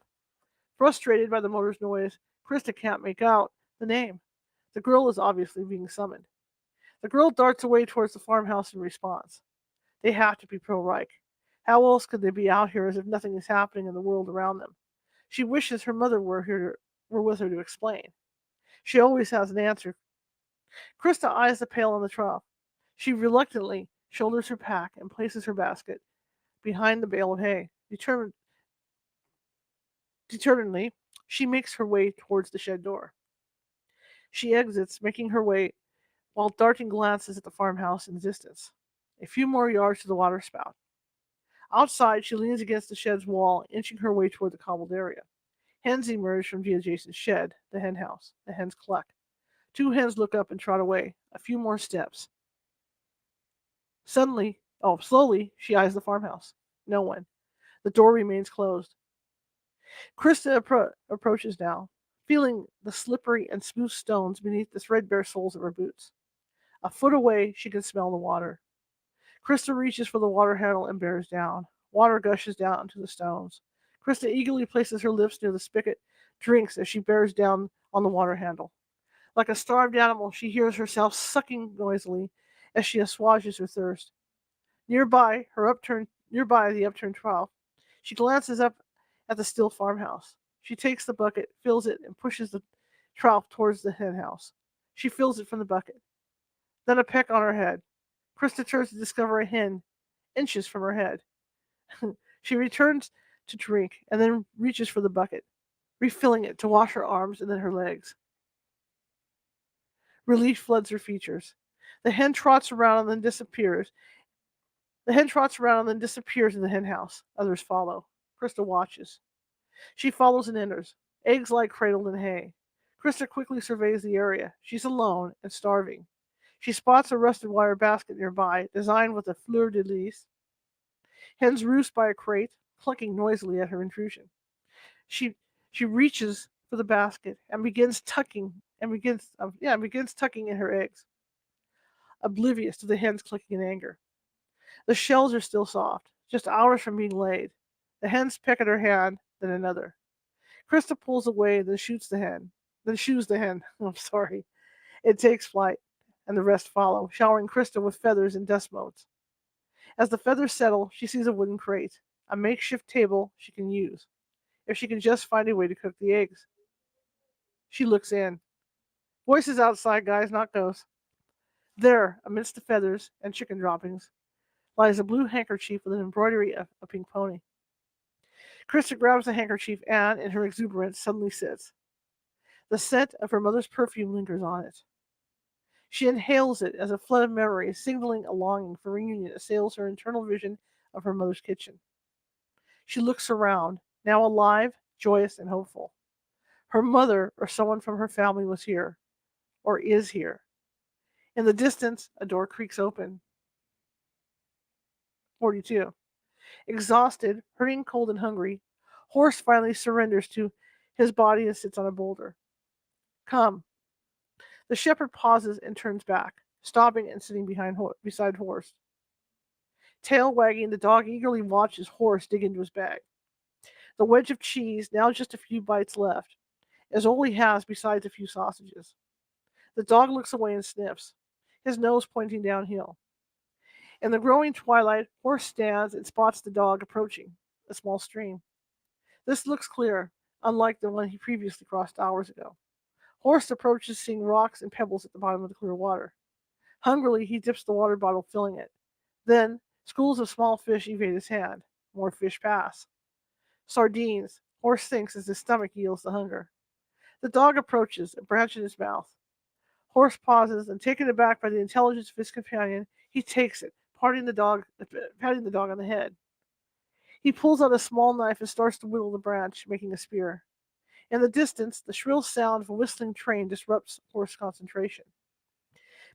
Frustrated by the motor's noise, Krista can't make out the name. The girl is obviously being summoned. The girl darts away towards the farmhouse in response. They have to be pro-Reich. How else could they be out here as if nothing is happening in the world around them? She wishes her mother were with her to explain. She always has an answer. Krista eyes the pail on the trough. She reluctantly shoulders her pack and places her basket behind the bale of hay. Determinedly, she makes her way towards the shed door. She exits, making her way while darting glances at the farmhouse in the distance. A few more yards to the water spout. Outside, she leans against the shed's wall, inching her way toward the cobbled area. Hens emerge from the adjacent shed, the hen house. The hens cluck. Two hens look up and trot away. A few more steps. Slowly, she eyes the farmhouse. No one. The door remains closed. Krista approaches now, feeling the slippery and smooth stones beneath the threadbare soles of her boots. A foot away, she can smell the water. Krista reaches for the water handle and bears down. Water gushes down onto the stones. Krista eagerly places her lips near the spigot, drinks as she bears down on the water handle. Like a starved animal, she hears herself sucking noisily as she assuages her thirst. Nearby the upturned trough, she glances up at the still farmhouse. She takes the bucket, fills it, and pushes the trough towards the hen house. She fills it from the bucket. Then a peck on her head. Krista turns to discover a hen inches from her head. She returns to drink and then reaches for the bucket, refilling it to wash her arms and then her legs. Relief floods her features. The hen trots around and then disappears. in the hen house. Others follow. Krista watches. She follows and enters. Eggs lie cradled in hay. Krista quickly surveys the area. She's alone and starving. She spots a rusted wire basket nearby, designed with a fleur-de-lis. Hens roost by a crate, clucking noisily at her intrusion. She reaches for the basket and begins tucking in her eggs, oblivious to the hens clicking in anger. The shells are still soft, just hours from being laid. The hens peck at her hand, then another. Krista pulls away, then shoos the hen. I'm sorry. It takes flight, and the rest follow, showering Krista with feathers and dust motes. As the feathers settle, she sees a wooden crate, a makeshift table she can use, if she can just find a way to cook the eggs. She looks in. Voices outside, guys, not ghosts. There, amidst the feathers and chicken droppings, lies a blue handkerchief with an embroidery of a pink pony. Krista grabs the handkerchief and, in her exuberance, suddenly sits. The scent of her mother's perfume lingers on it. She inhales it as a flood of memories, signaling a longing for reunion, assails her internal vision of her mother's kitchen. She looks around, now alive, joyous, and hopeful. Her mother or someone from her family was here, or is here. In the distance, a door creaks open. 42. Exhausted, hurting, cold, and hungry, Horse finally surrenders to his body and sits on a boulder. Come. The shepherd pauses and turns back, stopping and sitting beside Horse. Tail wagging, the dog eagerly watches Horse dig into his bag. The wedge of cheese, now just a few bites left, is all he has besides a few sausages. The dog looks away and sniffs, his nose pointing downhill. In the growing twilight, Horse stands and spots the dog approaching a small stream. This looks clear, unlike the one he previously crossed hours ago. Horse approaches, seeing rocks and pebbles at the bottom of the clear water. Hungrily, he dips the water bottle, filling it. Then, schools of small fish evade his hand. More fish pass. Sardines. Horse thinks as his stomach yields to hunger. The dog approaches, a branch in his mouth. Horse pauses, and taken aback by the intelligence of his companion, he takes it, patting the dog on the head. He pulls out a small knife and starts to whittle the branch, making a spear. In the distance, the shrill sound of a whistling train disrupts Horse's concentration.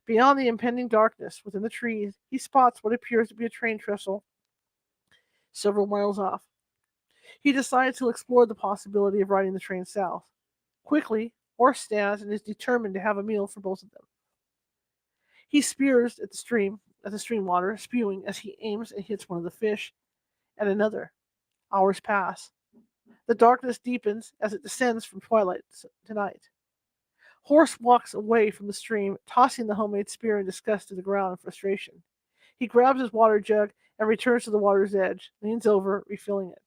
Beyond the impending darkness, within the trees, he spots what appears to be a train trestle several miles off. He decides to explore the possibility of riding the train south. Quickly, Horse stands and is determined to have a meal for both of them. He spears at the stream water, spewing as he aims and hits one of the fish, and another. Hours pass. The darkness deepens as it descends from twilight to night. Horse walks away from the stream, tossing the homemade spear in disgust to the ground in frustration. He grabs his water jug and returns to the water's edge, leans over, refilling it.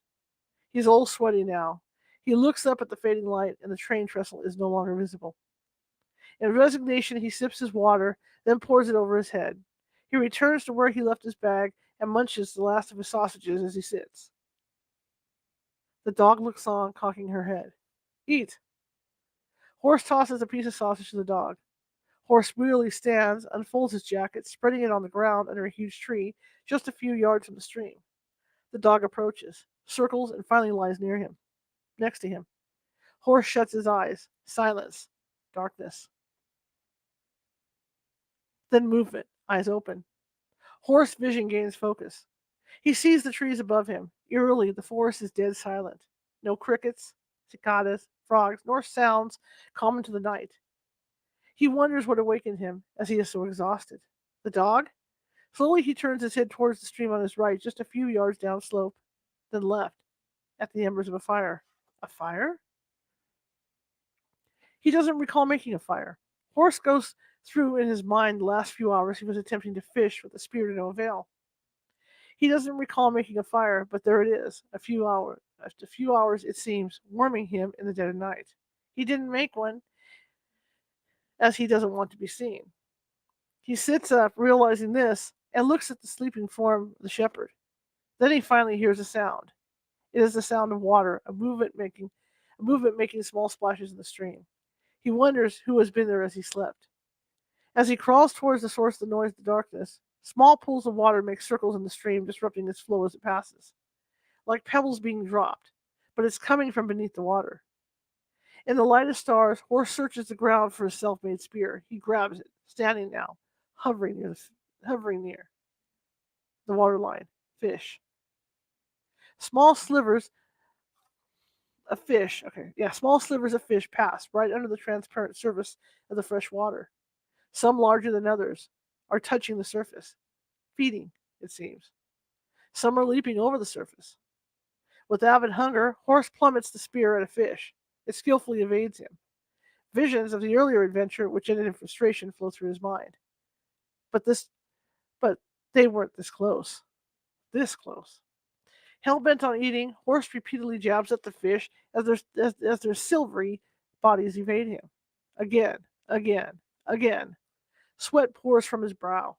He's all sweaty now. He looks up at the fading light, and the train trestle is no longer visible. In resignation, he sips his water, then pours it over his head. He returns to where he left his bag and munches the last of his sausages as he sits. The dog looks on, cocking her head. Eat. Horse tosses a piece of sausage to the dog. Horse wearily stands, unfolds his jacket, spreading it on the ground under a huge tree, just a few yards from the stream. The dog approaches, circles, and finally lies next to him. Horse shuts his eyes. Silence. Darkness. Then movement. Eyes open. Horse vision gains focus. He sees the trees above him. Eerily, the forest is dead silent. No crickets, cicadas, frogs, nor sounds common to the night. He wonders what awakened him, as he is so exhausted. The dog? Slowly he turns his head towards the stream on his right, just a few yards downslope, then left, at the embers of a fire. A fire? He doesn't recall making a fire. Horse goes through in his mind the last few hours he was attempting to fish with a spear to no avail. He doesn't recall making a fire, but there it is, a few hours, it seems, warming him in the dead of night. He didn't make one, as he doesn't want to be seen. He sits up, realizing this, and looks at the sleeping form of the shepherd. Then he finally hears a sound. It is the sound of water, a movement making small splashes in the stream. He wonders who has been there as he slept. As he crawls towards the source of the noise in the darkness, small pools of water make circles in the stream, disrupting its flow as it passes, like pebbles being dropped, but it's coming from beneath the water. In the light of stars, Horse searches the ground for his self-made spear. He grabs it, standing now, hovering near the waterline. Fish. Small slivers small slivers of fish pass right under the transparent surface of the fresh water. Some larger than others are touching the surface, feeding, it seems. Some are leaping over the surface. With avid hunger, Horse plummets the spear at a fish. It skillfully evades him. Visions of the earlier adventure, which ended in frustration, flow through his mind. But they weren't this close. This close. Hell-bent on eating, Horse repeatedly jabs at the fish as their silvery bodies evade him. Again, again, again. Sweat pours from his brow.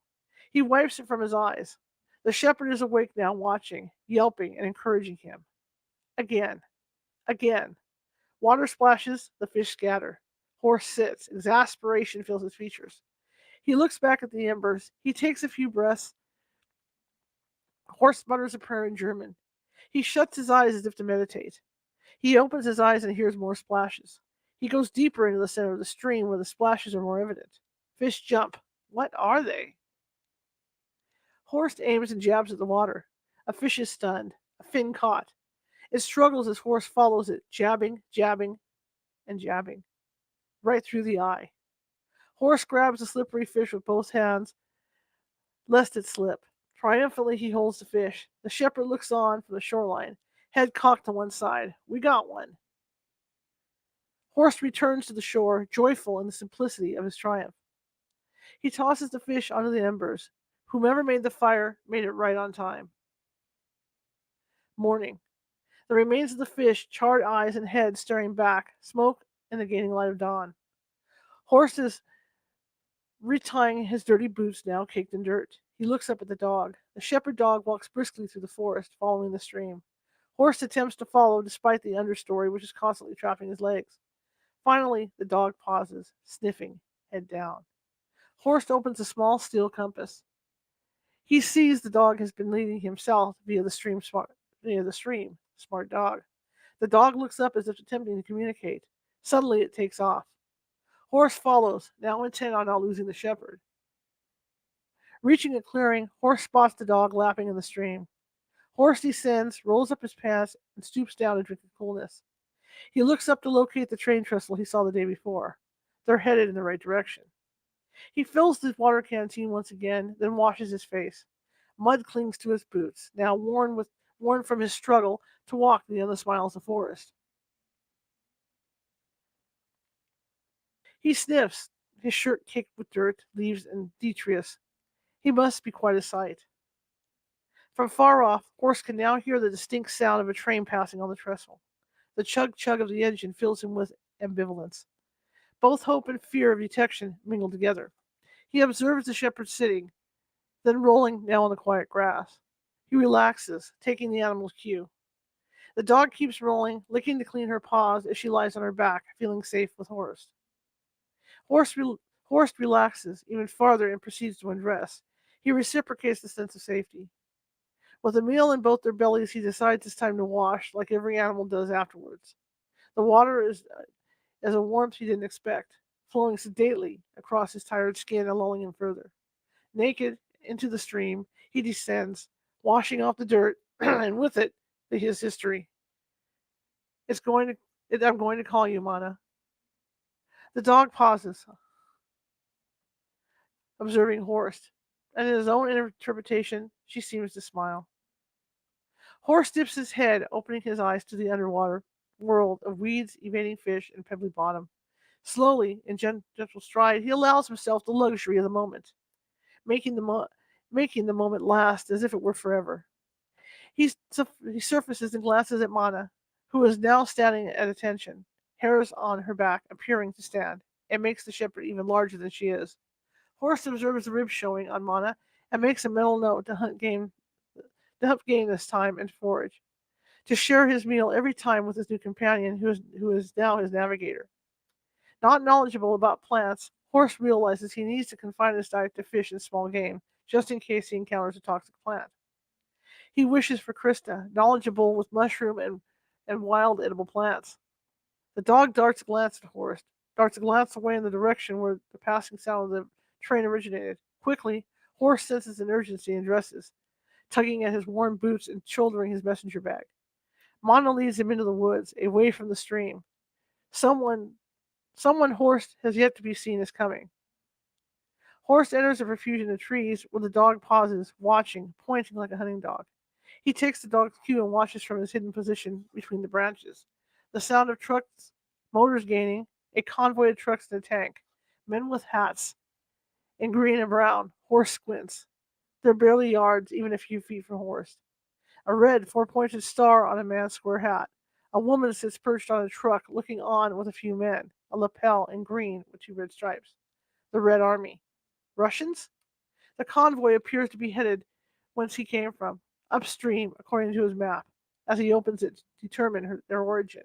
He wipes it from his eyes. The shepherd is awake now, watching, yelping, and encouraging him. Again, again. Water splashes, the fish scatter. Horse sits. Exasperation fills his features. He looks back at the embers. He takes a few breaths. Horse mutters a prayer in German. He shuts his eyes as if to meditate. He opens his eyes and hears more splashes. He goes deeper into the center of the stream where the splashes are more evident. Fish jump. What are they? Horse aims and jabs at the water. A fish is stunned. A fin caught. It struggles as Horse follows it, jabbing, jabbing, and jabbing. Right through the eye. Horse grabs the slippery fish with both hands, lest it slip. Triumphantly, he holds the fish. The shepherd looks on from the shoreline, head cocked to one side. We got one. Horse returns to the shore, joyful in the simplicity of his triumph. He tosses the fish onto the embers. Whomever made the fire made it right on time. Morning. The remains of the fish, charred eyes and head staring back, smoke in the gaining light of dawn. Horse is retying his dirty boots now caked in dirt. He looks up at the dog. The shepherd dog walks briskly through the forest, following the stream. Horst attempts to follow despite the understory, which is constantly trapping his legs. Finally, the dog pauses, sniffing, head down. Horst opens a small steel compass. He sees the dog has been leading him south via the stream. Smart dog. The dog looks up as if attempting to communicate. Suddenly, it takes off. Horst follows, now intent on not losing the shepherd. Reaching a clearing, Horst spots the dog lapping in the stream. Horst descends, rolls up his pants, and stoops down to drink the coolness. He looks up to locate the train trestle he saw the day before. They're headed in the right direction. He fills the water canteen once again, then washes his face. Mud clings to his boots, now worn from his struggle to walk the endless miles of forest. He sniffs, his shirt caked with dirt, leaves, and detritus. He must be quite a sight. From far off, Horst can now hear the distinct sound of a train passing on the trestle. The chug-chug of the engine fills him with ambivalence. Both hope and fear of detection mingle together. He observes the shepherd sitting, then rolling now on the quiet grass. He relaxes, taking the animal's cue. The dog keeps rolling, licking to clean her paws as she lies on her back, feeling safe with Horst. Horst relaxes even farther and proceeds to undress. He reciprocates the sense of safety. With a meal in both their bellies, he decides it's time to wash, like every animal does afterwards. The water is as a warmth he didn't expect, flowing sedately across his tired skin and lulling him further. Naked into the stream, he descends, washing off the dirt, and with it, his history. I'm going to call you, Mana. The dog pauses, observing Horst, and in his own interpretation, she seems to smile. Horst dips his head, opening his eyes to the underwater world of weeds, evading fish, and pebbly bottom. Slowly, in gentle stride, he allows himself the luxury of the moment, making the moment last as if it were forever. He surfaces and glances at Mana, who is now standing at attention, hairs on her back appearing to stand, and makes the shepherd even larger than she is. Horst observes the ribs showing on Mana and makes a mental note to hunt game this time and forage, to share his meal every time with his new companion, who is now his navigator. Not knowledgeable about plants, Horst realizes he needs to confine his diet to fish and small game, just in case he encounters a toxic plant. He wishes for Krista, knowledgeable with mushroom and wild edible plants. The dog darts a glance at Horst, darts a glance away in the direction where the passing sound of the train originated. Quickly, Horst senses an urgency and dresses, tugging at his worn boots and shouldering his messenger bag. Mana leads him into the woods, away from the stream. Someone Horst has yet to be seen is coming. Horst enters a profusion of trees where the dog pauses, watching, pointing like a hunting dog. He takes the dog's cue and watches from his hidden position between the branches. The sound of trucks, motors gaining, a convoy of trucks in a tank, men with hats in green and brown. Horst squints. They're barely yards, even a few feet from Horst. A red four-pointed star on a man's square hat. A woman sits perched on a truck, looking on with a few men. A lapel in green with two red stripes. The Red Army. Russians? The convoy appears to be headed whence he came from, upstream, according to his map, as he opens it to determine their origin.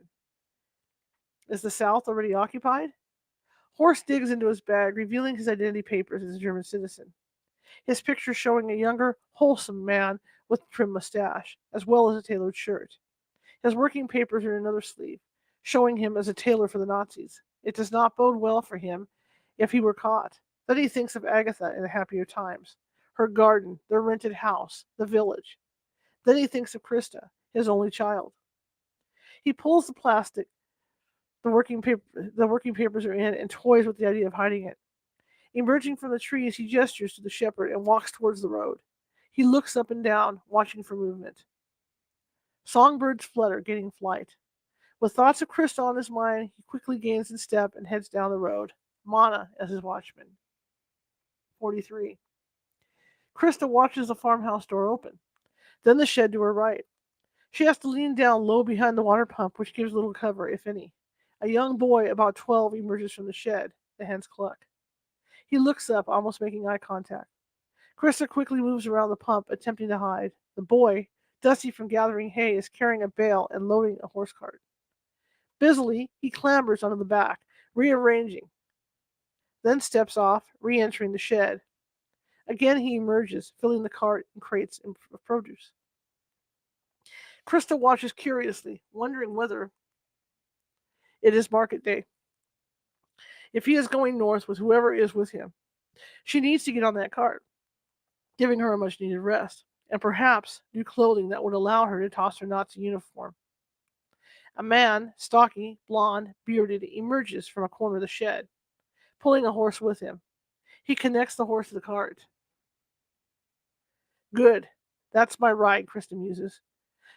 Is the South already occupied? Horst digs into his bag, revealing his identity papers as a German citizen. His picture showing a younger, wholesome man with a trim mustache, as well as a tailored shirt. His working papers are in another sleeve, showing him as a tailor for the Nazis. It does not bode well for him if he were caught. Then he thinks of Agatha in the happier times, her garden, their rented house, the village. Then he thinks of Krista, his only child. He pulls the plastic the working papers are in and toys with the idea of hiding it. Emerging from the trees, he gestures to the shepherd and walks towards the road. He looks up and down, watching for movement. Songbirds flutter, gaining flight. With thoughts of Krista on his mind, he quickly gains in step and heads down the road, Mana as his watchman. 43. Krista watches the farmhouse door open, then the shed to her right. She has to lean down low behind the water pump, which gives little cover, if any. A young boy, about 12, emerges from the shed. The hens cluck. He looks up, almost making eye contact. Krista quickly moves around the pump, attempting to hide. The boy, dusty from gathering hay, is carrying a bale and loading a horse cart. Busily, he clambers onto the back, rearranging, then steps off, re-entering the shed. Again he emerges, filling the cart and crates of produce. Krista watches curiously, wondering whether it is market day. If he is going north with whoever is with him, she needs to get on that cart, giving her a much needed rest, and perhaps new clothing that would allow her to toss her Nazi uniform. A man, stocky, blond, bearded, emerges from a corner of the shed, pulling a horse with him. He connects the horse to the cart. Good. That's my ride, Krista muses.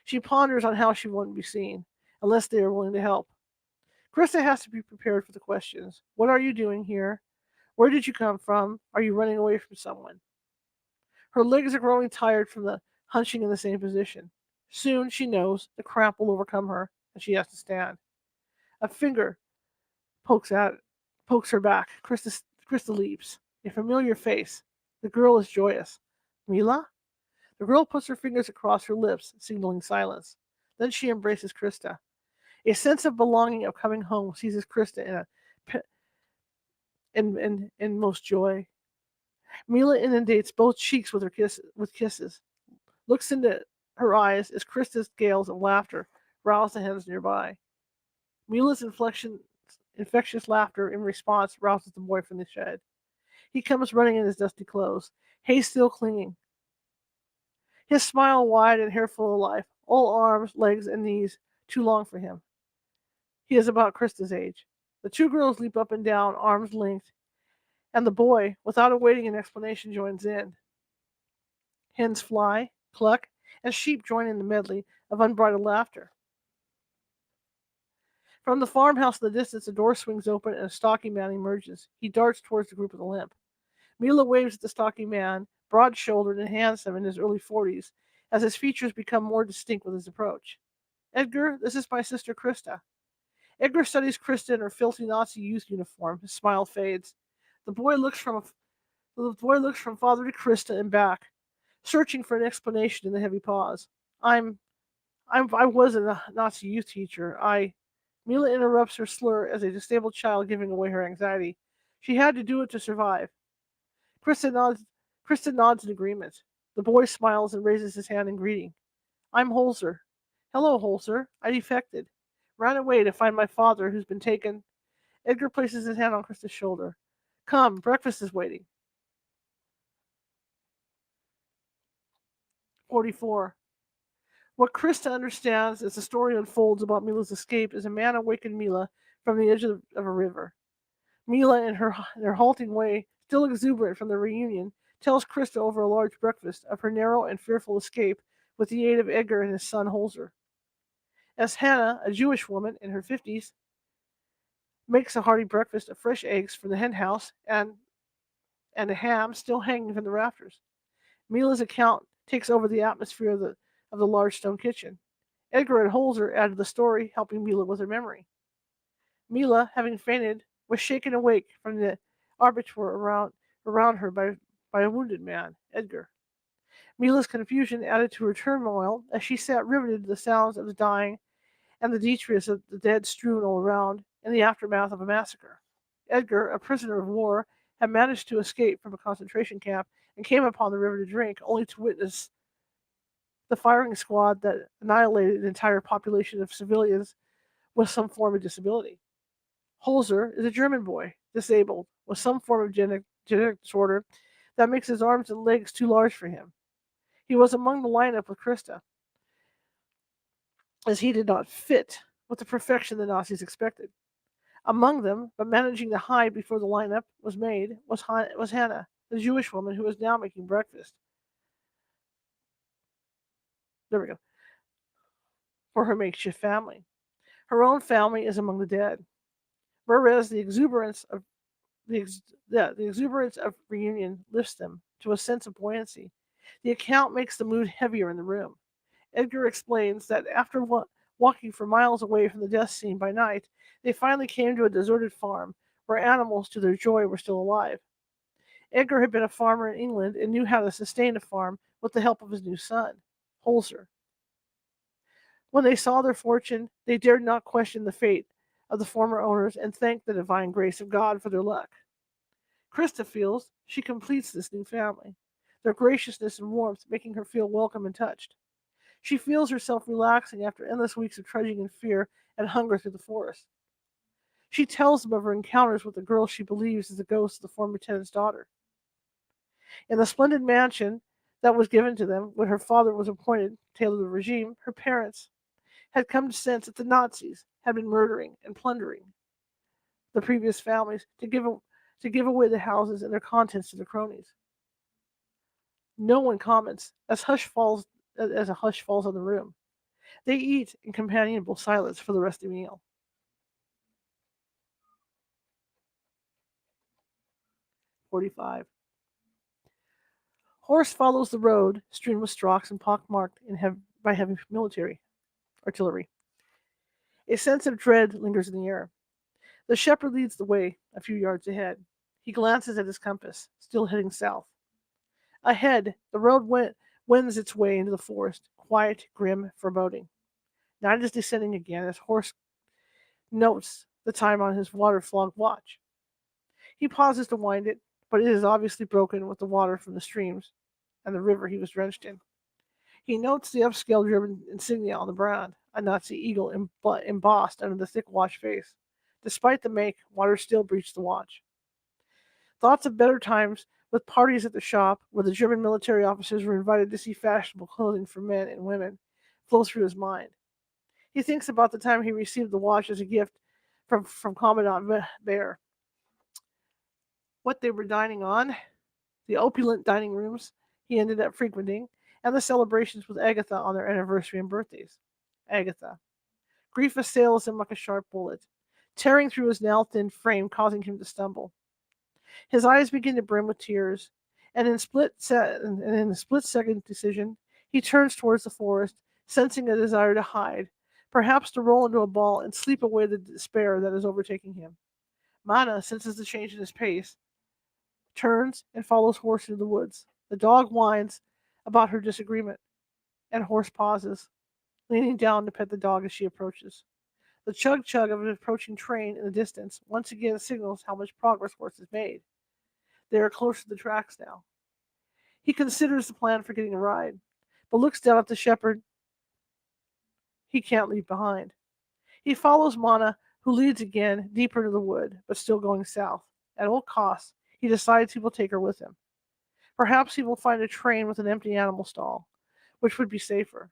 She ponders on how she won't be seen, unless they are willing to help. Krista has to be prepared for the questions. What are you doing here? Where did you come from? Are you running away from someone? Her legs are growing tired from the hunching in the same position. Soon, she knows, the cramp will overcome her, and she has to stand. A finger pokes her back. Krista leaps. A familiar face. The girl is joyous. Mila? The girl puts her fingers across her lips, signaling silence. Then she embraces Krista. A sense of belonging, of coming home, seizes Krista in most joy. Mila inundates both cheeks with kisses. Looks into her eyes as Krista's gales of laughter rouse the hens nearby. Mila's infectious laughter in response rouses the boy from the shed. He comes running in his dusty clothes, hay still clinging. His smile wide and hair full of life, all arms, legs, and knees too long for him. He is about Krista's age. The two girls leap up and down, arms linked, and the boy, without awaiting an explanation, joins in. Hens fly, cluck, and sheep join in the medley of unbridled laughter. From the farmhouse in the distance, a door swings open and a stocky man emerges. He darts towards the group with a limp. Mila waves at the stocky man, broad-shouldered and handsome in his early 40s, as his features become more distinct with his approach. Edgar, this is my sister Krista. Edgar studies Krista in her filthy Nazi youth uniform. His smile fades. The boy looks from father to Krista and back, searching for an explanation in the heavy pause. I was a Nazi youth teacher. Mila interrupts her slur as a disabled child giving away her anxiety. She had to do it to survive. Krista nods in agreement. The boy smiles and raises his hand in greeting. I'm Holzer. Hello, Holzer. I defected. Ran away to find my father, who's been taken. Edgar places his hand on Krista's shoulder. Come, breakfast is waiting. 44. What Krista understands as the story unfolds about Mila's escape is a man awakened Mila from the edge of a river. Mila, in her halting way, still exuberant from the reunion, tells Krista over a large breakfast of her narrow and fearful escape with the aid of Edgar and his son Holzer. As Hannah, a Jewish woman in her 50s, makes a hearty breakfast of fresh eggs from the hen house and a ham still hanging from the rafters. Mila's account takes over the atmosphere of the large stone kitchen. Edgar and Holzer add to the story, helping Mila with her memory. Mila, having fainted, was shaken awake from the abattoir around her by a wounded man, Edgar. Mila's confusion added to her turmoil as she sat riveted to the sounds of the dying and the detritus of the dead strewn all around in the aftermath of a massacre. Edgar, a prisoner of war, had managed to escape from a concentration camp and came upon the river to drink, only to witness the firing squad that annihilated an entire population of civilians with some form of disability. Holzer is a German boy, disabled, with some form of genetic disorder that makes his arms and legs too large for him. He was among the lineup with Krista, as he did not fit with the perfection the Nazis expected. Among them, but managing to hide before the lineup was made, was Hannah, the Jewish woman who was now making breakfast. There we go. For her makeshift family. Her own family is among the dead. Whereas the exuberance of reunion lifts them to a sense of buoyancy, the account makes the mood heavier in the room. Edgar explains that after walking for miles away from the death scene by night, they finally came to a deserted farm where animals, to their joy, were still alive. Edgar had been a farmer in England and knew how to sustain a farm with the help of his new son, Holzer. When they saw their fortune, they dared not question the fate of the former owners and thanked the divine grace of God for their luck. Krista feels she completes this new family, their graciousness and warmth making her feel welcome and touched. She feels herself relaxing after endless weeks of trudging in fear and hunger through the forest. She tells them of her encounters with the girl she believes is the ghost of the former tenant's daughter. In the splendid mansion that was given to them when her father was appointed tailor of the regime, her parents had come to sense that the Nazis had been murdering and plundering the previous families to give away the houses and their contents to the cronies. No one comments as a hush falls on the room. They eat in companionable silence for the rest of the meal. 45. Horse follows the road strewn with stalks and pockmarked by heavy military artillery. A sense of dread lingers in the air. The shepherd leads the way a few yards ahead. He glances at his compass, still heading south. Ahead, the road wends its way into the forest, quiet, grim, foreboding. Night is descending again as Horse notes the time on his water-flogged watch. He pauses to wind it, but it is obviously broken with the water from the streams and the river he was drenched in. He notes the upscale German insignia on the brand, a Nazi eagle embossed under the thick watch face. Despite the make, water still breached the watch. Thoughts of better times with parties at the shop where the German military officers were invited to see fashionable clothing for men and women flow through his mind. He thinks about the time he received the watch as a gift from Commandant Bear. What they were dining on, the opulent dining rooms he ended up frequenting, and the celebrations with Agatha on their anniversary and birthdays. Agatha. Grief assails him like a sharp bullet, tearing through his now thin frame, causing him to stumble. His eyes begin to brim with tears, and in a split-second decision, he turns towards the forest, sensing a desire to hide, perhaps to roll into a ball and sleep away the despair that is overtaking him. Mana senses the change in his pace, turns, and follows Horse into the woods. The dog whines about her disagreement, and Horse pauses, leaning down to pet the dog as she approaches. The chug-chug of an approaching train in the distance once again signals how much progress Horse has made. They are close to the tracks now. He considers the plan for getting a ride, but looks down at the shepherd he can't leave behind. He follows Mana, who leads again deeper into the wood, but still going south. At all costs, he decides he will take her with him. Perhaps he will find a train with an empty animal stall, which would be safer,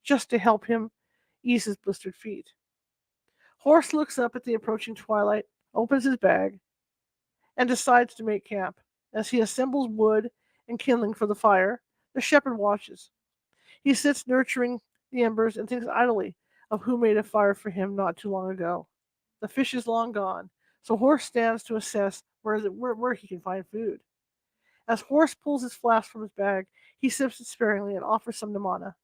just to help him ease his blistered feet. Horse looks up at the approaching twilight, opens his bag, and decides to make camp. As he assembles wood and kindling for the fire, the shepherd watches. He sits nurturing the embers and thinks idly of who made a fire for him not too long ago. The fish is long gone, so Horse stands to assess where he can find food. As Horse pulls his flask from his bag, he sips it sparingly and offers some to Mana.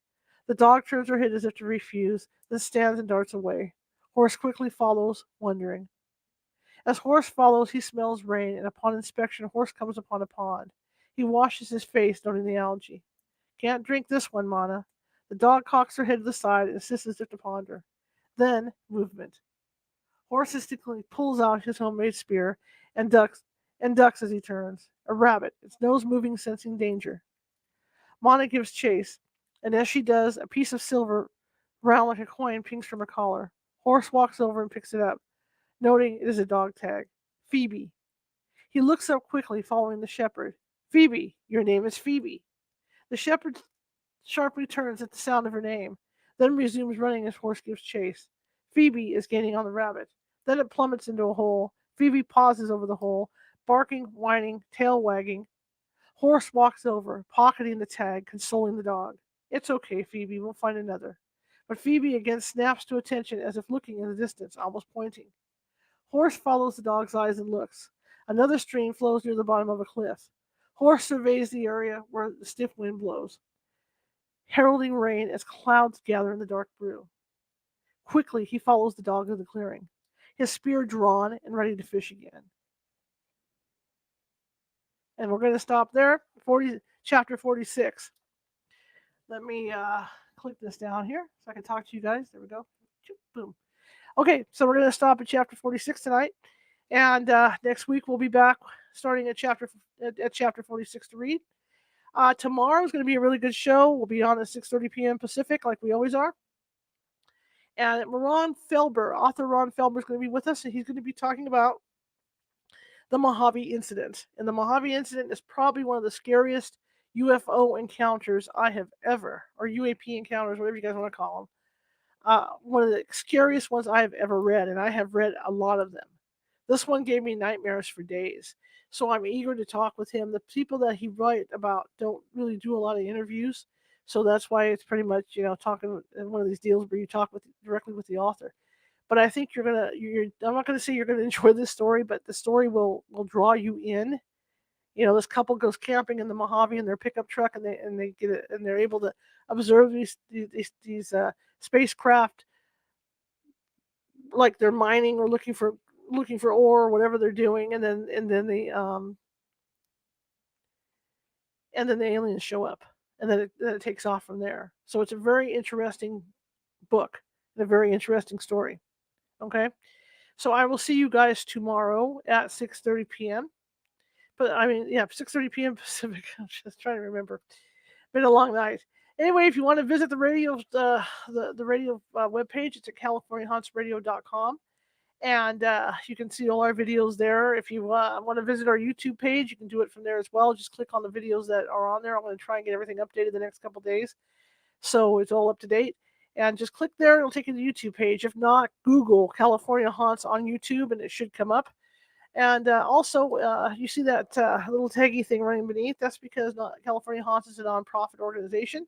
The dog turns her head as if to refuse, then stands and darts away. Horse quickly follows, wondering. As Horse follows, he smells rain, and upon inspection, Horse comes upon a pond. He washes his face, noting the algae. Can't drink this one, Mana. The dog cocks her head to the side and sits as if to ponder. Then, movement. Horse instinctively pulls out his homemade spear and ducks as he turns. A rabbit, its nose moving, sensing danger. Mana gives chase, and as she does, a piece of silver, round like a coin, pings from her collar. Horse walks over and picks it up, noting it is a dog tag. Phoebe. He looks up quickly, following the shepherd. Phoebe, your name is Phoebe. The shepherd sharply turns at the sound of her name, then resumes running as Horse gives chase. Phoebe is gaining on the rabbit. Then it plummets into a hole. Phoebe pauses over the hole, barking, whining, tail wagging. Horse walks over, pocketing the tag, consoling the dog. It's okay, Phoebe, we'll find another. But Phoebe again snaps to attention as if looking in the distance, almost pointing. Horse follows the dog's eyes and looks. Another stream flows near the bottom of a cliff. Horse surveys the area where the stiff wind blows, heralding rain as clouds gather in the dark blue. Quickly, he follows the dog to the clearing, his spear drawn and ready to fish again. And we're going to stop there. Chapter 46. Let me click this down here so I can talk to you guys. There we go. Boom. Okay, so we're going to stop at chapter 46 tonight. And next week we'll be back starting at chapter 46 to read. Tomorrow is going to be a really good show. We'll be on at 6:30 p.m. Pacific, like we always are. And Ron Felber, author Ron Felber, is going to be with us, and he's going to be talking about the Mojave Incident. And the Mojave Incident is probably one of the scariest UFO encounters I have ever, or UAP encounters, whatever you guys want to call them. One of the scariest ones I have ever read, and I have read a lot of them. This one gave me nightmares for days. So I'm eager to talk with him. The people that he write about don't really do a lot of interviews. So that's why it's pretty much, talking in one of these deals where you talk directly with the author. But I think I'm not going to say you're going to enjoy this story, but the story will draw you in. This couple goes camping in the Mojave in their pickup truck, and they get it, and they're able to observe these spacecraft, like they're mining or looking for ore or whatever they're doing, and then the aliens show up, and then it takes off from there. So it's a very interesting book and a very interesting story. Okay, so I will see you guys tomorrow at 6:30 p.m. But 6:30 p.m. Pacific. I'm just trying to remember. Been a long night. Anyway, if you want to visit the radio the radio webpage, it's at CaliforniaHauntsRadio.com. And you can see all our videos there. If you want to visit our YouTube page, you can do it from there as well. Just click on the videos that are on there. I'm going to try and get everything updated the next couple days, so it's all up to date. And just click there; it'll take you to the YouTube page. If not, Google California Haunts on YouTube, and it should come up. And also, you see that little taggy thing running beneath? That's because California Haunts is a nonprofit organization.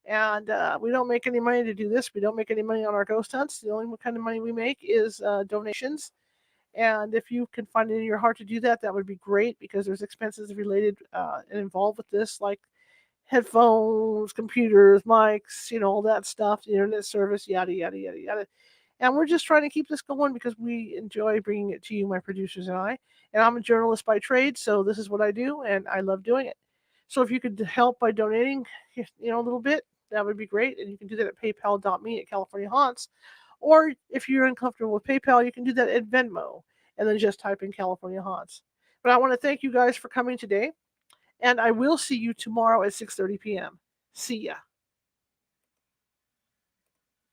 And we don't make any money to do this. We don't make any money on our ghost hunts. The only kind of money we make is donations. And if you can find it in your heart to do that, that would be great, because there's expenses related and involved with this, like headphones, computers, mics, all that stuff, the internet service, yada, yada, yada, yada. And we're just trying to keep this going because we enjoy bringing it to you, my producers and I. And I'm a journalist by trade, so this is what I do, and I love doing it. So if you could help by donating, a little bit, that would be great. And you can do that at paypal.me/CaliforniaHaunts. Or if you're uncomfortable with PayPal, you can do that at Venmo, and then just type in California Haunts. But I want to thank you guys for coming today, and I will see you tomorrow at 6:30 p.m. See ya.